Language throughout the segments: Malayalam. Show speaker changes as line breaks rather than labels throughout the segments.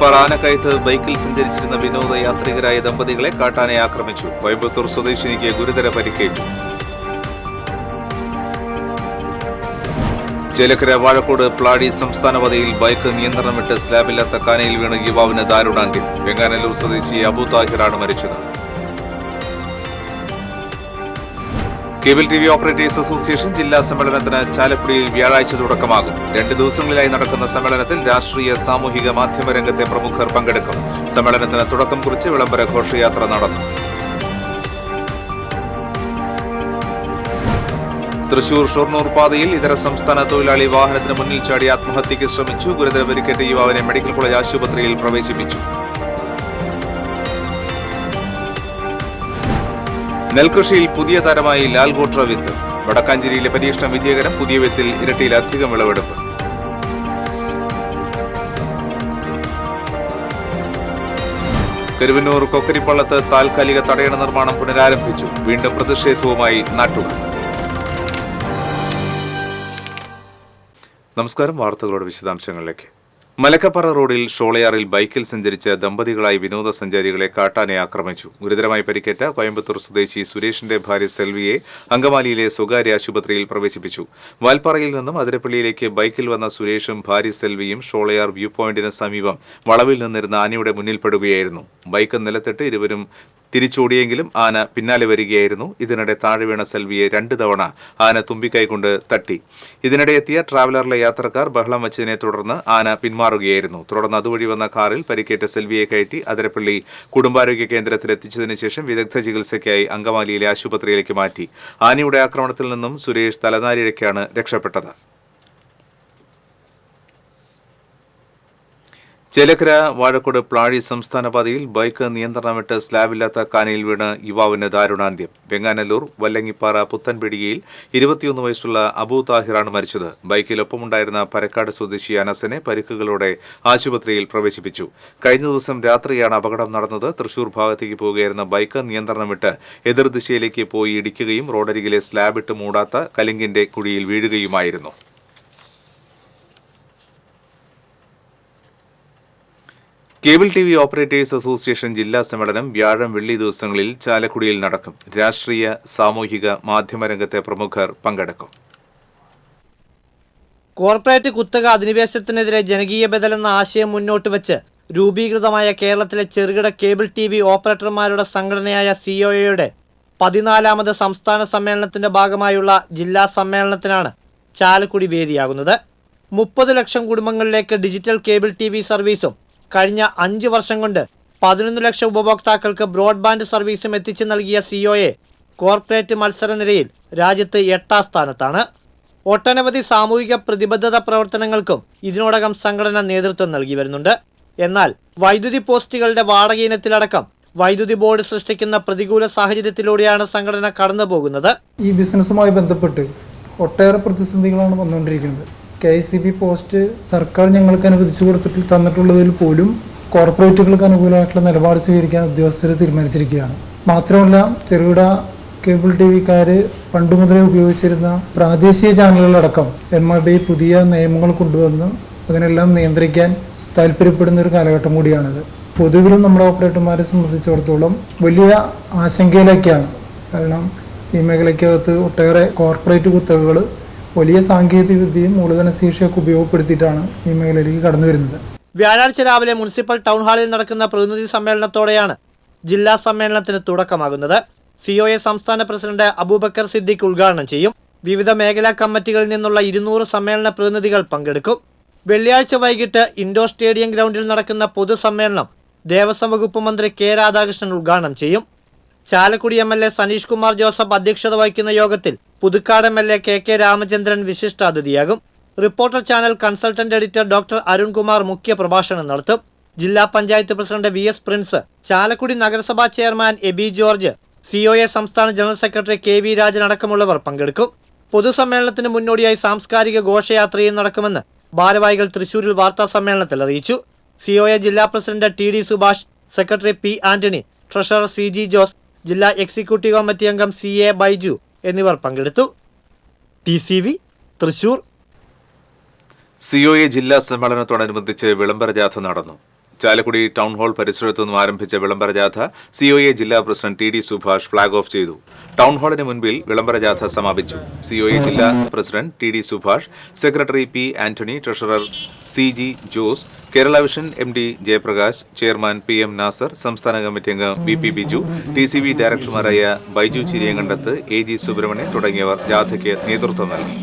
വല്ലങ്ങിപ്പാറ ആനക്കയത്ത് ബൈക്കിൽ സഞ്ചരിച്ചിരുന്ന വിനോദയാത്രികരായ ദമ്പതികളെ കാട്ടാന ആക്രമിച്ചു. കോയമ്പത്തൂർ സ്വദേശിനിക്ക് ഗുരുതര പരിക്കേറ്റു. ചേലക്കര വാഴക്കോട് പ്ലാടി സംസ്ഥാനപാതയിൽ ബൈക്ക് നിയന്ത്രണം വിട്ട് സ്ലാബില്ലാത്ത കാനയിൽ വീണ് യുവാവിന് ദാരുണാന്ത്യം. വെങ്ങാനല്ലൂർ സ്വദേശി അബു താഹിറാണ് മരിച്ചത്. കേബിൾ ടിവി ഓപ്പറേറ്റേഴ്സ് അസോസിയേഷൻ ജില്ലാ സമ്മേളനത്തിന് ചാലക്കുടിയിൽ വ്യാഴാഴ്ച തുടക്കമാകും. 2 ദിവസങ്ങളിലായി നടക്കുന്ന സമ്മേളനത്തിൽ രാഷ്ട്രീയ സാമൂഹിക മാധ്യമ രംഗത്തെ പ്രമുഖർ പങ്കെടുക്കും. സമ്മേളനത്തിന് തുടക്കം കുറിച്ച് വിളംബര ഘോഷയാത്ര നടന്നു. തൃശൂർ ഷൊർണൂർ പാതയിൽ ഇതര സംസ്ഥാന തൊഴിലാളി വാഹനത്തിന് മുന്നിൽ ചാടി ആത്മഹത്യയ്ക്ക് ശ്രമിച്ചു. ഗുരുതര പരിക്കേറ്റ യുവാവിനെ മെഡിക്കൽ കോളേജ് ആശുപത്രിയിൽ പ്രവേശിപ്പിച്ചു. നെൽകൃഷിയിൽ പുതിയ തരമായി ലാൽഗോട്ര വിത്ത്. വടക്കാഞ്ചേരിയിലെ പരീക്ഷണം വിജയകരം. പുതിയ വിത്തിൽ ഇരട്ടിയിലധികം വിളവെടുപ്പ്. കരുവന്നൂർ കൊക്കരിപ്പള്ളത്ത് താൽക്കാലിക തടയണ നിർമ്മാണം പുനരാരംഭിച്ചു. വീണ്ടും പ്രതിഷേധവുമായി നാട്ടുകാർ. നമസ്കാരം. വാർത്തകളുടെ വിശദാംശങ്ങളിലേക്ക്. മലക്കപ്പാറ റോഡിൽ ഷോളയാറിൽ ബൈക്കിൽ സഞ്ചരിച്ച ദമ്പതികളായി വിനോദസഞ്ചാരികളെ കാട്ടാന ആക്രമിച്ചു. ഗുരുതരമായി പരിക്കേറ്റ കോയമ്പത്തൂർ സ്വദേശി സുരേഷിന്റെ ഭാര്യ സെൽവിയെ അങ്കമാലിയിലെ സ്വകാര്യ ആശുപത്രിയിൽ പ്രവേശിപ്പിച്ചു. വാൽപ്പാറയിൽ നിന്നും അതിരപ്പള്ളിയിലേക്ക് ബൈക്കിൽ വന്ന സുരേഷും ഭാര്യ സെൽവിയും ഷോളയാർ വ്യൂ പോയിന്റിന് സമീപം വളവിൽ നിന്നിരുന്ന ആനയുടെ മുന്നിൽപ്പെടുകയായിരുന്നു. ബൈക്ക് നിലത്തിട്ട് ഇരുവരും തിരിച്ചോടിയെങ്കിലും ആന പിന്നാലെ വരികയായിരുന്നു. ഇതിനിടെ താഴെ വീണ സെൽവിയെ 2 തവണ ആന തുമ്പിക്കൈകൊണ്ട് തട്ടി. ഇതിനിടെ എത്തിയ ട്രാവലറിലെ യാത്രക്കാർ ബഹളം വച്ചതിനെ തുടർന്ന് ആന പിന്മാറുകയായിരുന്നു. തുടർന്ന് അതുവഴി വന്ന കാറിൽ പരിക്കേറ്റ സെൽവിയെ കയറ്റി അതിരപ്പള്ളി കുടുംബാരോഗ്യ കേന്ദ്രത്തിൽ എത്തിച്ചതിനു ശേഷം വിദഗ്ധ ചികിത്സയ്ക്കായി അങ്കമാലിയിലെ ആശുപത്രിയിലേക്ക് മാറ്റി. ആനയുടെ ആക്രമണത്തിൽ നിന്നും സുരേഷ് തലനാരിഴയ്ക്കാണ് രക്ഷപ്പെട്ടത്. ചേലക്കര വാഴക്കോട് പ്ലാഴി സംസ്ഥാനപാതയിൽ ബൈക്ക് നിയന്ത്രണം വിട്ട് സ്ലാബില്ലാത്ത കാനയിൽ വീണ് യുവാവിന് ദാരുണാന്ത്യം. വെങ്ങാനല്ലൂർ വല്ലങ്ങിപ്പാറ പുത്തൻപിടികയിൽ 21 വയസ്സുള്ള അബു താഹിറാണ് മരിച്ചത്. ബൈക്കിലൊപ്പമുണ്ടായിരുന്ന പരക്കാട് സ്വദേശി അനസിനെ പരിക്കുകളോടെ ആശുപത്രിയിൽ പ്രവേശിപ്പിച്ചു. കഴിഞ്ഞ ദിവസം രാത്രിയാണ് അപകടം നടന്നത്. തൃശൂർ ഭാഗത്തേക്ക് പോവുകയായിരുന്ന ബൈക്ക് നിയന്ത്രണം വിട്ട് എതിർദിശയിലേക്ക് പോയി ഇടിക്കുകയും റോഡരികിലെ സ്ലാബിട്ട് മൂടാത്ത കലിങ്കിന്റെ കുഴിയിൽ വീഴുകയുമായിരുന്നു. കേബിൾ ടിവി ഓപ്പറേറ്റേഴ്സ് അസോസിയേഷൻ ജില്ലാ സമ്മേളനം വ്യാഴം വെള്ളി ദിവസങ്ങളിൽ ചാലക്കുടിയിൽ നടക്കും. രാഷ്ട്രീയ സാമൂഹിക മാധ്യമ രംഗത്തെ പ്രമുഖർ പങ്കെടുക്കും.
കോർപ്പറേറ്റ് കുത്തക അധിനിവേശത്തിനെതിരെ ജനകീയ ബദൽ എന്ന ആശയം മുന്നോട്ട് വെച്ച് രൂപീകൃതമായ കേരളത്തിലെ ചെറുകിട കേബിൾ ടിവി ഓപ്പറേറ്റർമാരുടെ സംഘടനയായ സിഒഎയുടെ 14ാമത് സംസ്ഥാന സമ്മേളനത്തിന്റെ ഭാഗമായുള്ള ജില്ലാ സമ്മേളനത്തിനാണ് ചാലക്കുടി വേദിയാകുന്നത്. 30 ലക്ഷം കുടുംബങ്ങളിലേക്ക് ഡിജിറ്റൽ കേബിൾ ടിവി സർവീസും കഴിഞ്ഞ 5 വർഷം കൊണ്ട് 11 ലക്ഷം ഉപഭോക്താക്കൾക്ക് ബ്രോഡ്ബാൻഡ് സർവീസും എത്തിച്ചു നൽകിയ സിഒഎ കോർപ്പറേറ്റ് മത്സരനിരയിൽ രാജ്യത്ത് 8ാം സ്ഥാനത്താണ്. ഒട്ടനവധി സാമൂഹിക പ്രതിബദ്ധത പ്രവർത്തനങ്ങൾക്കും ഇതിനോടകം സംഘടന നേതൃത്വം നൽകി വരുന്നുണ്ട്. എന്നാൽ വൈദ്യുതി പോസ്റ്റുകളുടെ വാടക ഇനത്തിലടക്കം വൈദ്യുതി ബോർഡ് സൃഷ്ടിക്കുന്ന പ്രതികൂല സാഹചര്യത്തിലൂടെയാണ് സംഘടന കടന്നുപോകുന്നത്.
ഈ ബിസിനസ്സുമായി ബന്ധപ്പെട്ട് ഒട്ടേറെ പ്രതിസന്ധികളാണ് വന്നുകൊണ്ടിരിക്കുന്നത്. KCB പോസ്റ്റ് സർക്കാർ ഞങ്ങൾക്ക് അനുവദിച്ചു തന്നിട്ടുള്ളതിൽ പോലും കോർപ്പറേറ്റുകൾക്ക് അനുകൂലമായിട്ടുള്ള നിലപാട് സ്വീകരിക്കാൻ ഉദ്യോഗസ്ഥർ തീരുമാനിച്ചിരിക്കുകയാണ്. മാത്രമല്ല ചെറുകിട കേബിൾ ടിവിക്കാർ പണ്ട് മുതലേ ഉപയോഗിച്ചിരുന്ന പ്രാദേശിക ചാനലുകളടക്കം MIB പുതിയ നിയമങ്ങൾ കൊണ്ടുവന്ന് അതിനെല്ലാം നിയന്ത്രിക്കാൻ താല്പര്യപ്പെടുന്ന ഒരു കാലഘട്ടം കൂടിയാണിത്. പൊതുവിലും നമ്മുടെ ഓപ്പറേറ്റർമാരെ സംബന്ധിച്ചിടത്തോളം വലിയ ആശങ്കയിലേക്കാണ്. കാരണം ഈ മേഖലയ്ക്കകത്ത് ഒട്ടേറെ കോർപ്പറേറ്റ് കുത്തകകൾ വലിയ സാങ്കേതിക വിദ്യയും മൂലധന ശേഷിയൊക്കെ ഉപയോഗപ്പെടുത്തിയിട്ടാണ് ഈ മേഖലയിലേക്ക് കടന്നു വരുന്നത്.
വ്യാഴാഴ്ച രാവിലെ മുനിസിപ്പൽ ടൗൺ ഹാളിൽ നടക്കുന്ന പ്രതിനിധി സമ്മേളനത്തോടെയാണ് ജില്ലാ സമ്മേളനത്തിന് തുടക്കമാകുന്നത്. സിഒഎ സംസ്ഥാന പ്രസിഡന്റ് അബൂബക്കർ സിദ്ദിഖ് ഉദ്ഘാടനം ചെയ്യും. വിവിധ മേഖലാ കമ്മിറ്റികളിൽ നിന്നുള്ള 200 സമ്മേളന പ്രതിനിധികൾ പങ്കെടുക്കും. വെള്ളിയാഴ്ച വൈകിട്ട് ഇൻഡോർ സ്റ്റേഡിയം ഗ്രൗണ്ടിൽ നടക്കുന്ന പൊതുസമ്മേളനം ദേവസ്വം വകുപ്പ് മന്ത്രി കെ രാധാകൃഷ്ണൻ ഉദ്ഘാടനം ചെയ്യും. ചാലക്കുടി MLA സനീഷ് കുമാർ ജോസഫ് അധ്യക്ഷത വഹിക്കുന്ന യോഗത്തിൽ പുതുക്കാട് MLA KK രാമചന്ദ്രൻ വിശിഷ്ടാതിഥിയാകും. Reporter channel consultant editor doctor Arunkumar മുഖ്യ പ്രഭാഷണം നടത്തും. ജില്ലാ panchayat president VS Prince, Chalakudy നഗരസഭാ ചെയർമാൻ എബി ജോർജ്, സിഒഎ സംസ്ഥാന ജനറൽ സെക്രട്ടറി KV രാജൻ അടക്കമുള്ളവർ പങ്കെടുക്കും. പൊതുസമ്മേളനത്തിന് മുന്നോടിയായി സാംസ്കാരിക ഘോഷയാത്രയും നടക്കുമെന്ന് ഭാരവാഹികൾ തൃശൂരിൽ വാർത്താ സമ്മേളനത്തിൽ അറിയിച്ചു. സിഒഎ ജില്ലാ president TD Subhash, secretary P Antony, treasurer CG Jose, ജില്ലാ എക്സിക്യൂട്ടീവ് കമ്മിറ്റി അംഗം CA ബൈജു എന്നിവർ പങ്കെടുത്തു. TCV തൃശൂർ.
സിഒഎ ജില്ലാ സമ്മേളനത്തോടനുബന്ധിച്ച് വിളംബര ജാഥ നടന്നു. ചാലക്കുടി ടൗൺ ഹാൾ പരിസരത്തു നിന്നും ആരംഭിച്ച വിളംബര ജാഥ സിഒഎ ജില്ലാ president T D Subhash flag off ചെയ്തു. ടൗൺ ഹാളിന് മുൻപിൽ വിളംബര ജാഥ സമാപിച്ചു. സിഒഎ ജില്ലാ president T D Subhash, secretary P Antony, treasurer C G Jose, Kerala vision MD Jayaprakash, chairman PM Nasar, സംസ്ഥാന കമ്മിറ്റി അംഗം VP Biju, TCV ഡയറക്ടർമാരായ Baiju Chiriyankandath, AG Subramanian തുടങ്ങിയവർ ജാഥയ്ക്ക് നേതൃത്വം നൽകി.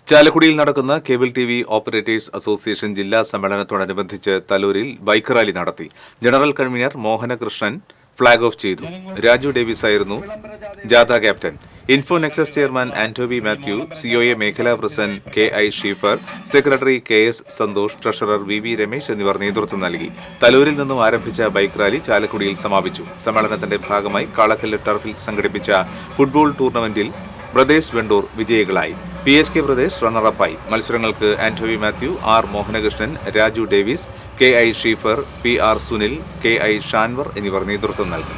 ചാലക്കുടിയിൽ നടക്കുന്ന കേബിൾ TV ഓപ്പറേറ്റേഴ്സ് അസോസിയേഷൻ ജില്ലാ സമ്മേളനത്തോടനുബന്ധിച്ച് തലൂരിൽ ബൈക്ക് റാലി നടത്തി. General convener Mohanakrishnan flag off ചെയ്തു. രാജു ഡേവിസ് ആയിരുന്നു ജാഥ captain. Info nexus chairman Antoby Mathew, COA മേഖലാ president KI Sheefer, secretary KS Santhosh, treasurer VV Ramesh എന്നിവർ നേതൃത്വം നൽകി. തലൂരിൽ നിന്നും ആരംഭിച്ച ബൈക്ക് റാലി ചാലക്കുടിയിൽ സമാപിച്ചു. സമ്മേളനത്തിന്റെ ഭാഗമായി കാളക്കല്ല് ടർഫിൽ സംഘടിപ്പിച്ച ഫുട്ബോൾ ടൂർണമെന്റിൽ ബ്രദേഴ്സ് വെണ്ടൂർ വിജയികളായി. PSK ബ്രദേഴ്സ് റണ്ണറപ്പായി. മത്സരങ്ങൾക്ക് Antoby Mathew, R Mohanakrishnan, Raju Davis, KI Sheefer, PR Sunil, KI Shanvar എന്നിവർ നേതൃത്വം നൽകി.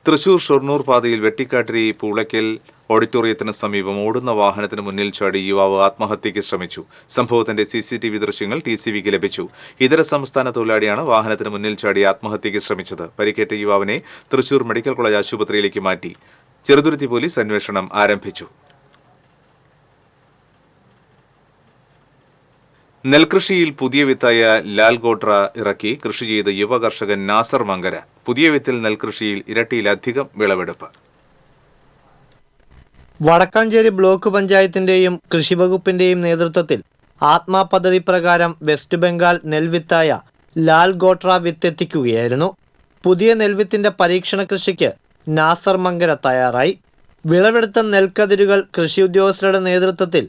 തൃശൂർ ഷൊർണൂർ പാതയിൽ വെട്ടിക്കാട്ടിരി പൂളയ്ക്കൽ ഓഡിറ്റോറിയത്തിന് സമീപം ഓടുന്ന വാഹനത്തിന് മുന്നിൽ ചാടി യുവാവ് ആത്മഹത്യയ്ക്ക് ശ്രമിച്ചു. സംഭവത്തിന്റെ CCTV ദൃശ്യങ്ങൾ TCVക്ക് ലഭിച്ചു. ഇതര സംസ്ഥാന തൊഴിലാളിയാണ് വാഹനത്തിന് മുന്നിൽ ചാടി ആത്മഹത്യയ്ക്ക് ശ്രമിച്ചത്. പരിക്കേറ്റ യുവാവിനെ തൃശൂർ മെഡിക്കൽ കോളേജ് ആശുപത്രിയിലേക്ക് മാറ്റി. ചെറുതുരുത്തി പോലീസ് അന്വേഷണം ആരംഭിച്ചു. നെൽകൃഷിയിൽ പുതിയ വിത്തായ ലാൽ ഗോട്ര ഇറക്കി കൃഷി ചെയ്ത യുവ കർഷകൻ നാസർ മങ്കര. പുതിയ വിത്തിൽ നെൽകൃഷിയിൽ ഇരട്ടിയിലധികം വിളവെടുപ്പ്.
വടക്കാഞ്ചേരി ബ്ലോക്ക് പഞ്ചായത്തിന്റെയും കൃഷിവകുപ്പിന്റെയും നേതൃത്വത്തിൽ ആത്മാ പദ്ധതി പ്രകാരം വെസ്റ്റ് ബംഗാൾ നെൽവിത്തായ ലാൽ ഗോട്ര വിത്തെത്തിക്കുകയായിരുന്നു. പുതിയ നെൽവിത്തിന്റെ പരീക്ഷണ കൃഷിക്ക് നാസർ മങ്കര തയ്യാറായി. വിളവെടുത്ത നെൽക്കതിരുകൾ കൃഷി ഉദ്യോഗസ്ഥരുടെ നേതൃത്വത്തിൽ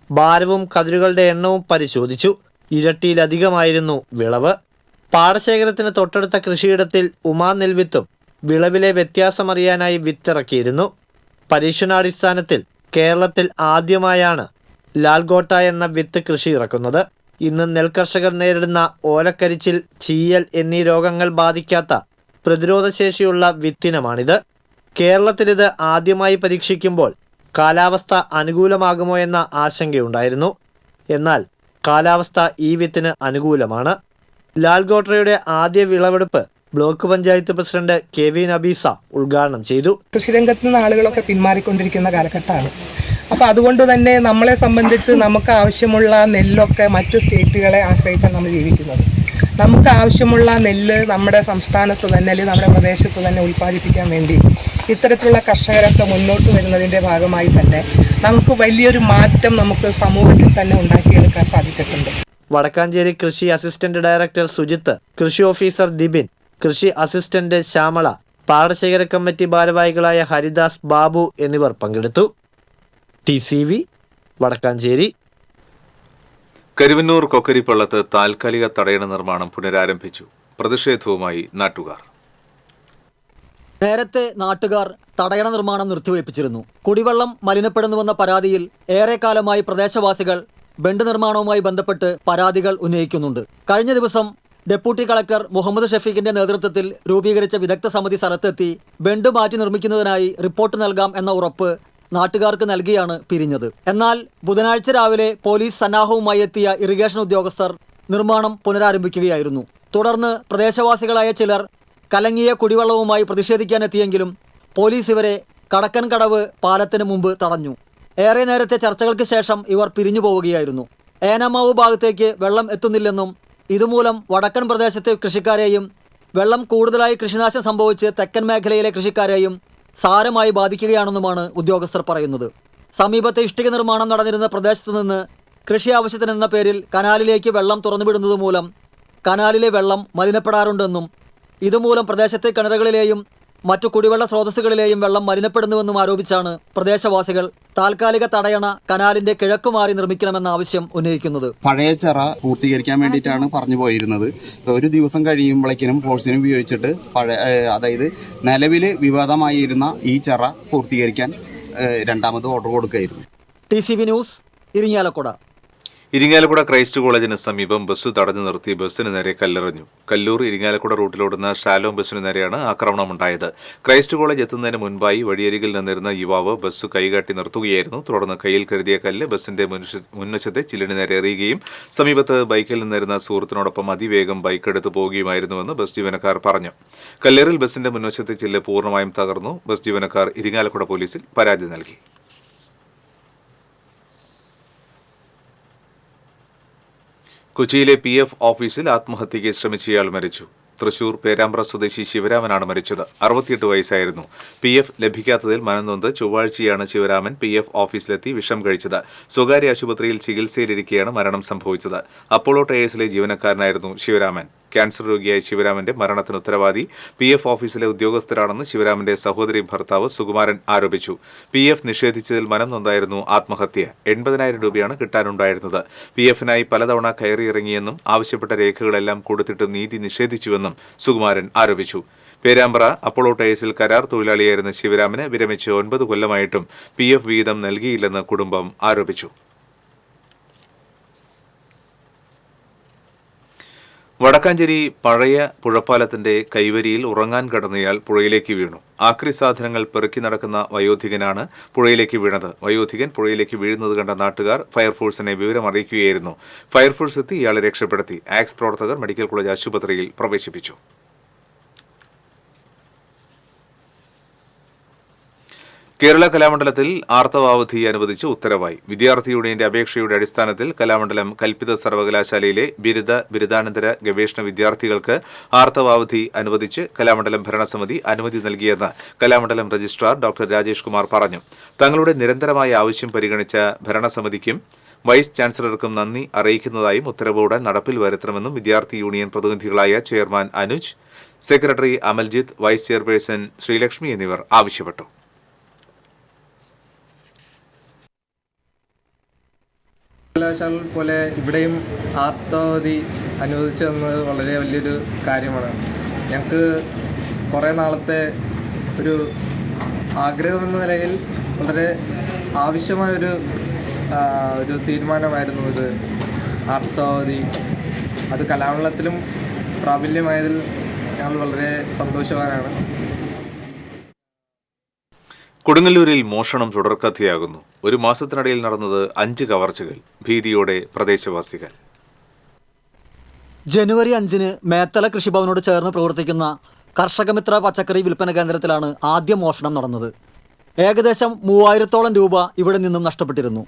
ഭാരവും കതിരുകളുടെ എണ്ണവും പരിശോധിച്ചു. ഇരട്ടിയിലധികമായിരുന്നു വിളവ്. പാടശേഖരത്തിന് തൊട്ടടുത്ത കൃഷിയിടത്തിൽ ഉമാ നെൽവിത്തും വിളവിലെ വ്യത്യാസമറിയാനായി വിത്തിറക്കിയിരുന്നു. പരീക്ഷണാടിസ്ഥാനത്തിൽ കേരളത്തിൽ ആദ്യമായാണ് ലാൽഗോട്ട എന്ന വിത്ത് കൃഷി ഇറക്കുന്നത്. ഇന്ന് നെൽകർഷകർ നേരിടുന്ന ഓലക്കരിച്ചിൽ, ചീയൽ എന്നീ രോഗങ്ങൾ ബാധിക്കാത്ത പ്രതിരോധശേഷിയുള്ള വിത്തിനമാണിത്. കേരളത്തിലിത് ആദ്യമായി പരീക്ഷിക്കുമ്പോൾ കാലാവസ്ഥ അനുകൂലമാകുമോ എന്ന ആശങ്കയുണ്ടായിരുന്നു. എന്നാൽ കാലാവസ്ഥ ഈ വിത്തിന് അനുകൂലമാണ്. ലാൽഗോട്രയുടെ ആദ്യ വിളവെടുപ്പ് block panchayat president KV Nabeesa ഉദ്ഘാടനം ചെയ്തു.
കൃഷിരംഗത്ത് നിന്ന് ആളുകളൊക്കെ പിന്മാറിക്കൊണ്ടിരിക്കുന്ന കാലഘട്ടമാണ്. അപ്പോൾ അതുകൊണ്ട് തന്നെ നമ്മളെ സംബന്ധിച്ച് നമുക്ക് ആവശ്യമുള്ള നെല്ലൊക്കെ മറ്റു സ്റ്റേറ്റുകളെ ആശ്രയിച്ചാണ് നമ്മൾ ജീവിക്കുന്നത്. നമുക്ക് ആവശ്യമുള്ള നെല്ല് നമ്മുടെ സംസ്ഥാനത്ത് തന്നെ അല്ലെങ്കിൽ നമ്മുടെ പ്രദേശത്ത് തന്നെ ഉൽപ്പാദിപ്പിക്കാൻ വേണ്ടി ഇത്തരത്തിലുള്ള കർഷകരൊക്കെ മുന്നോട്ട് വരുന്നതിൻ്റെ ഭാഗമായി തന്നെ നമുക്ക് വലിയൊരു മാറ്റം നമുക്ക് സമൂഹത്തിൽ തന്നെ ഉണ്ടാക്കിയെടുക്കാൻ സാധിച്ചിട്ടുണ്ട്.
വടക്കാഞ്ചേരി കൃഷി അസിസ്റ്റന്റ് ഡയറക്ടർ സുജിത്ത്, കൃഷി ഓഫീസർ ദിബിൻ, കൃഷി അസിസ്റ്റന്റ് ശ്യാമള, പാടശേഖര കമ്മിറ്റി ഭാരവാഹികളായ ഹരിദാസ്, ബാബു എന്നിവർ പങ്കെടുത്തു. TCV വടക്കാഞ്ചേരി.
കരുവന്നൂർ കൊക്കരിപ്പള്ളത്ത് താൽക്കാലിക തടയണ നിർമ്മാണം പുനരാരംഭിച്ചു. പ്രതിഷേധവുമായി നാട്ടുകാർ.
നേരത്തെ നാട്ടുകാർ തടയണ നിർമ്മാണം നിർത്തിവയ്പ്പിച്ചിരുന്നു. കുടിവെള്ളം മലിനപ്പെടുന്നുവെന്ന പരാതിയിൽ ഏറെക്കാലമായി പ്രദേശവാസികൾ ബണ്ട് നിർമ്മാണവുമായി ബന്ധപ്പെട്ട് പരാതികൾ ഉന്നയിക്കുന്നുണ്ട്. കഴിഞ്ഞ ദിവസം ഡെപ്യൂട്ടി കളക്ടർ മുഹമ്മദ് ഷഫീഖിന്റെ നേതൃത്വത്തിൽ രൂപീകരിച്ച വിദഗ്ധ സമിതി സ്ഥലത്തെത്തി ബണ്ട് മാറ്റി നിർമ്മിക്കുന്നതിനായി റിപ്പോർട്ട് നൽകാം എന്ന ഉറപ്പ് നാട്ടുകാർക്ക് നൽകിയാണ് പിരിഞ്ഞത്. എന്നാൽ ബുധനാഴ്ച രാവിലെ പോലീസ് സന്നാഹവുമായി എത്തിയ ഇറിഗേഷൻ ഉദ്യോഗസ്ഥർ നിർമ്മാണം പുനരാരംഭിക്കുകയായിരുന്നു. തുടർന്ന് പ്രദേശവാസികളായ ചിലർ കലങ്ങിയ കുടിവെള്ളവുമായി പ്രതിഷേധിക്കാനെത്തിയെങ്കിലും പോലീസ് ഇവരെ കടക്കൻ കടവ് പാലത്തിന് മുമ്പ് തടഞ്ഞു. ഏറെ നേരത്തെ ചർച്ചകൾക്ക് ശേഷം ഇവർ പിരിഞ്ഞു പോവുകയായിരുന്നു. ഏനമാവ് ഭാഗത്തേക്ക് വെള്ളം എത്തുന്നില്ലെന്നും ഇതുമൂലം വടക്കൻ പ്രദേശത്തെ കൃഷിക്കാരെയും വെള്ളം കൂടുതലായി കൃഷിനാശം സംഭവിച്ച് തെക്കൻ മേഖലയിലെ കൃഷിക്കാരെയും സാരമായി ബാധിക്കുകയാണെന്നുമാണ് ഉദ്യോഗസ്ഥർ പറയുന്നത്. സമീപത്തെ ഇഷ്ടിക നിർമ്മാണം നടന്നിരുന്ന പ്രദേശത്തു നിന്ന് കൃഷി ആവശ്യത്തിനെന്ന പേരിൽ കനാലിലേക്ക് വെള്ളം തുറന്നുവിടുന്നത് മൂലം കനാലിലെ വെള്ളം മലിനപ്പെടാറുണ്ടെന്നും ഇതുമൂലം പ്രദേശത്തെ കിണറുകളിലെയും മറ്റു കുടിവെള്ള സ്രോതസ്സുകളിലെയും വെള്ളം മലിനപ്പെടുന്നുവെന്നും ആരോപിച്ചാണ് പ്രദേശവാസികൾ താൽക്കാലിക തടയണ കനാലിന്റെ കിഴക്കുമാറി നിർമ്മിക്കണമെന്ന ആവശ്യം ഉന്നയിക്കുന്നത്.
പഴയ ചിറ പൂർത്തീകരിക്കാൻ വേണ്ടിയിട്ടാണ് പറഞ്ഞു പോയിരുന്നത്. ഒരു ദിവസം കഴിയുമ്പോഴേക്കും ഫോഴ്സിനെ ഉപയോഗിച്ചിട്ട് അതായത് നിലവിൽ വിവാദമായിരുന്ന ഈ ചിറ പൂർത്തീകരിക്കാൻ രണ്ടാമത് ഓർഡർ കൊടുക്കുകയായിരുന്നു.
TCV news, Irinjalakuda.
Irinjalakuda Christ കോളേജിന് സമീപം ബസ് തടഞ്ഞു നിർത്തി ബസ്സിന് നേരെ കല്ലെറിഞ്ഞു. കല്ലൂർ ഇരിങ്ങാലക്കുട റൂട്ടിലോടുന്ന ഷാലോം ബസ്സിന് നേരെയാണ് ആക്രമണമുണ്ടായത്. ക്രൈസ്റ്റ് കോളേജ് എത്തുന്നതിന് മുൻപായി വഴിയരികിൽ നിന്നിരുന്ന യുവാവ് ബസ് കൈകാട്ടി നിർത്തുകയായിരുന്നു. തുടർന്ന് കയ്യിൽ കരുതിയ കല്ല് ബസിന്റെ മുൻവശത്തെ ചില്ലിന് നേരെ എറിയുകയും സമീപത്ത് ബൈക്കിൽ നിന്നിരുന്ന സുഹൃത്തിനോടൊപ്പം അതിവേഗം ബൈക്കെടുത്ത് പോവുകയുമായിരുന്നുവെന്ന് ബസ് ജീവനക്കാർ പറഞ്ഞു. കല്ലേറിൽ ബസിന്റെ മുൻവശത്തെ ചില്ല് പൂർണ്ണമായും തകർന്നു. ബസ് ജീവനക്കാർ ഇരിങ്ങാലക്കുട പോലീസിൽ പരാതി നൽകി. കൊച്ചിയിലെ PF ഓഫീസിൽ ആത്മഹത്യയ്ക്ക് ശ്രമിച്ചയാൾ മരിച്ചു. തൃശൂർ പേരാമ്പ്ര സ്വദേശി ശിവരാമനാണ് മരിച്ചത്. 68 വയസ്സായിരുന്നു. PF ലഭിക്കാത്തതിൽ മനംനൊന്ത് ചൊവ്വാഴ്ചയാണ് ശിവരാമൻ PF ഓഫീസിലെത്തി വിഷം കഴിച്ചത്. സ്വകാര്യ ആശുപത്രിയിൽ ചികിത്സയിലിരിക്കെയാണ് മരണം സംഭവിച്ചത്. അപ്പോളോ ടയേഴ്സിലെ ജീവനക്കാരനായിരുന്നു ശിവരാമൻ. ക്യാൻസർ രോഗിയായ ശിവരാമന്റെ മരണത്തിന് ഉത്തരവാദി PF ഓഫീസിലെ ഉദ്യോഗസ്ഥരാണെന്ന് ശിവരാമന്റെ സഹോദരി ഭർത്താവ് സുകുമാരൻ ആരോപിച്ചു. PF നിഷേധിച്ചതിൽ മനം നൊന്തായിരുന്നു ആത്മഹത്യ. 80,000 രൂപയാണ് കിട്ടാനുണ്ടായിരുന്നത്. PFനായി പലതവണ കയറിയിറങ്ങിയെന്നും ആവശ്യപ്പെട്ട രേഖകളെല്ലാം കൊടുത്തിട്ടും നീതി നിഷേധിച്ചുവെന്നും സുകുമാരൻ ആരോപിച്ചു. പേരാമ്പ്ര അപ്പോളോ ടയേഴ്സിൽ കരാർ തൊഴിലാളിയായിരുന്ന ശിവരാമന് വിരമിച്ച് 9 കൊല്ലമായിട്ടും PF വിഹിതം നൽകിയില്ലെന്ന് കുടുംബം ആരോപിച്ചു. വടക്കാഞ്ചേരി പഴയ പുഴപ്പാലത്തിന്റെ കൈവരിയിൽ ഉറങ്ങാൻ കിടന്നയാൾ പുഴയിലേക്ക് വീണു. ആക്രി സാധനങ്ങൾ പെറുക്കി നടക്കുന്ന വയോധികനാണ് പുഴയിലേക്ക് വീണത്. വയോധികൻ പുഴയിലേക്ക് വീഴുന്നത് കണ്ട നാട്ടുകാർ ഫയർഫോഴ്സിനെ വിവരമറിയിക്കുകയായിരുന്നു. ഫയർഫോഴ്സ് എത്തി ഇയാളെ രക്ഷപ്പെടുത്തി. ആക്സ് പ്രവർത്തകർ മെഡിക്കൽ കോളേജ് ആശുപത്രിയിൽ പ്രവേശിപ്പിച്ചു. കേരള കലാമണ്ഡലത്തിൽ ആർത്തവാവധി അനുവദിച്ച് ഉത്തരവായി. വിദ്യാർത്ഥി യൂണിയന്റെ അപേക്ഷയുടെ അടിസ്ഥാനത്തിൽ കലാമണ്ഡലം കൽപ്പിത സർവകലാശാലയിലെ ബിരുദാനന്തര ഗവേഷണ വിദ്യാർത്ഥികൾക്ക് ആർത്തവാവധി അനുവദിച്ച് കലാമണ്ഡലം ഭരണസമിതി അനുമതി നൽകിയെന്ന് കലാമണ്ഡലം രജിസ്ട്രാർ ഡോക്ടർ രാജേഷ് കുമാർ പറഞ്ഞു. തങ്ങളുടെ നിരന്തരമായ ആവശ്യം പരിഗണിച്ച ഭരണസമിതിക്കും വൈസ് ചാൻസലർക്കും നന്ദി അറിയിക്കുന്നതായും ഉത്തരവോടെ നടപ്പിൽ വരുത്തണമെന്നും വിദ്യാർത്ഥി യൂണിയൻ പ്രതിനിധികളായ chairman Anuj, secretary Amaljith, vice chairperson Sreelakshmi എന്നിവർ ആവശ്യപ്പെട്ടു.
കലാശാല പോലെ ഇവിടെയും ആർത്തവാവധി അനുവദിച്ചു തന്നത് വളരെ വലിയൊരു കാര്യമാണ്. ഞങ്ങൾക്ക് കുറേ നാളത്തെ ഒരു ആഗ്രഹമെന്ന നിലയിൽ വളരെ ആവശ്യമായൊരു തീരുമാനമായിരുന്നു ഇത്. ആർത്തവാവധി അത് കലാമണ്ഡലത്തിലും പ്രാബല്യമായതിൽ ഞങ്ങൾ വളരെ സന്തോഷവാനാണ്.
കൊടുങ്ങല്ലൂരിൽ മോഷണം തുടർക്കഥയാകുന്നു. ഒരു മാസത്തിനിടയിൽ നടന്നത് 5 കവർച്ചകൾ. ഭീതിയോടെ പ്രദേശവാസികൾ.
ജനുവരി 5-ന് മേത്തല കൃഷിഭവനോട് ചേർന്ന് പ്രവർത്തിക്കുന്ന കർഷകമിത്ര പച്ചക്കറി വിൽപ്പന കേന്ദ്രത്തിലാണ് ആദ്യം മോഷണം നടന്നത്. ഏകദേശം 3000-ഓളം രൂപ ഇവിടെ നിന്നും നഷ്ടപ്പെട്ടിരുന്നു.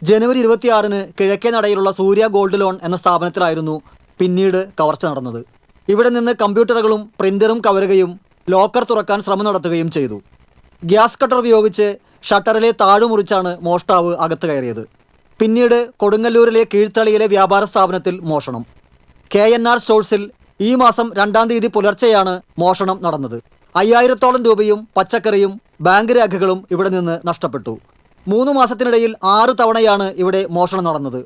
ജനുവരി 26-ന് കിഴക്കേ നടയിലുള്ള സൂര്യ ഗോൾഡ് ലോൺ എന്ന സ്ഥാപനത്തിലായിരുന്നു പിന്നീട് കവർച്ച നടന്നത്. ഇവിടെ നിന്ന് കമ്പ്യൂട്ടറുകളും പ്രിന്ററും കവരുകയും ലോക്കർ തുറക്കാൻ ശ്രമം നടത്തുകയും ചെയ്തു. ഗ്യാസ് കട്ടർ ഉപയോഗിച്ച് ഷട്ടറിലെ താഴുമുറിച്ചാണ് മോഷ്ടാവ് അകത്ത് കയറിയത്. പിന്നീട് കൊടുങ്ങല്ലൂരിലെ കീഴ്ത്തളിയിലെ വ്യാപാര സ്ഥാപനത്തിൽ മോഷണം. KNR സ്റ്റോഴ്സിൽ ഈ മാസം 2-ാം തീയതി പുലർച്ചെയാണ് മോഷണം നടന്നത്. 5000-ഓളം രൂപയും പച്ചക്കറിയും ബാങ്ക് രേഖകളും ഇവിടെ നിന്ന് നഷ്ടപ്പെട്ടു. 3 മാസത്തിനിടയിൽ 6 തവണയാണ് ഇവിടെ മോഷണം നടന്നത്.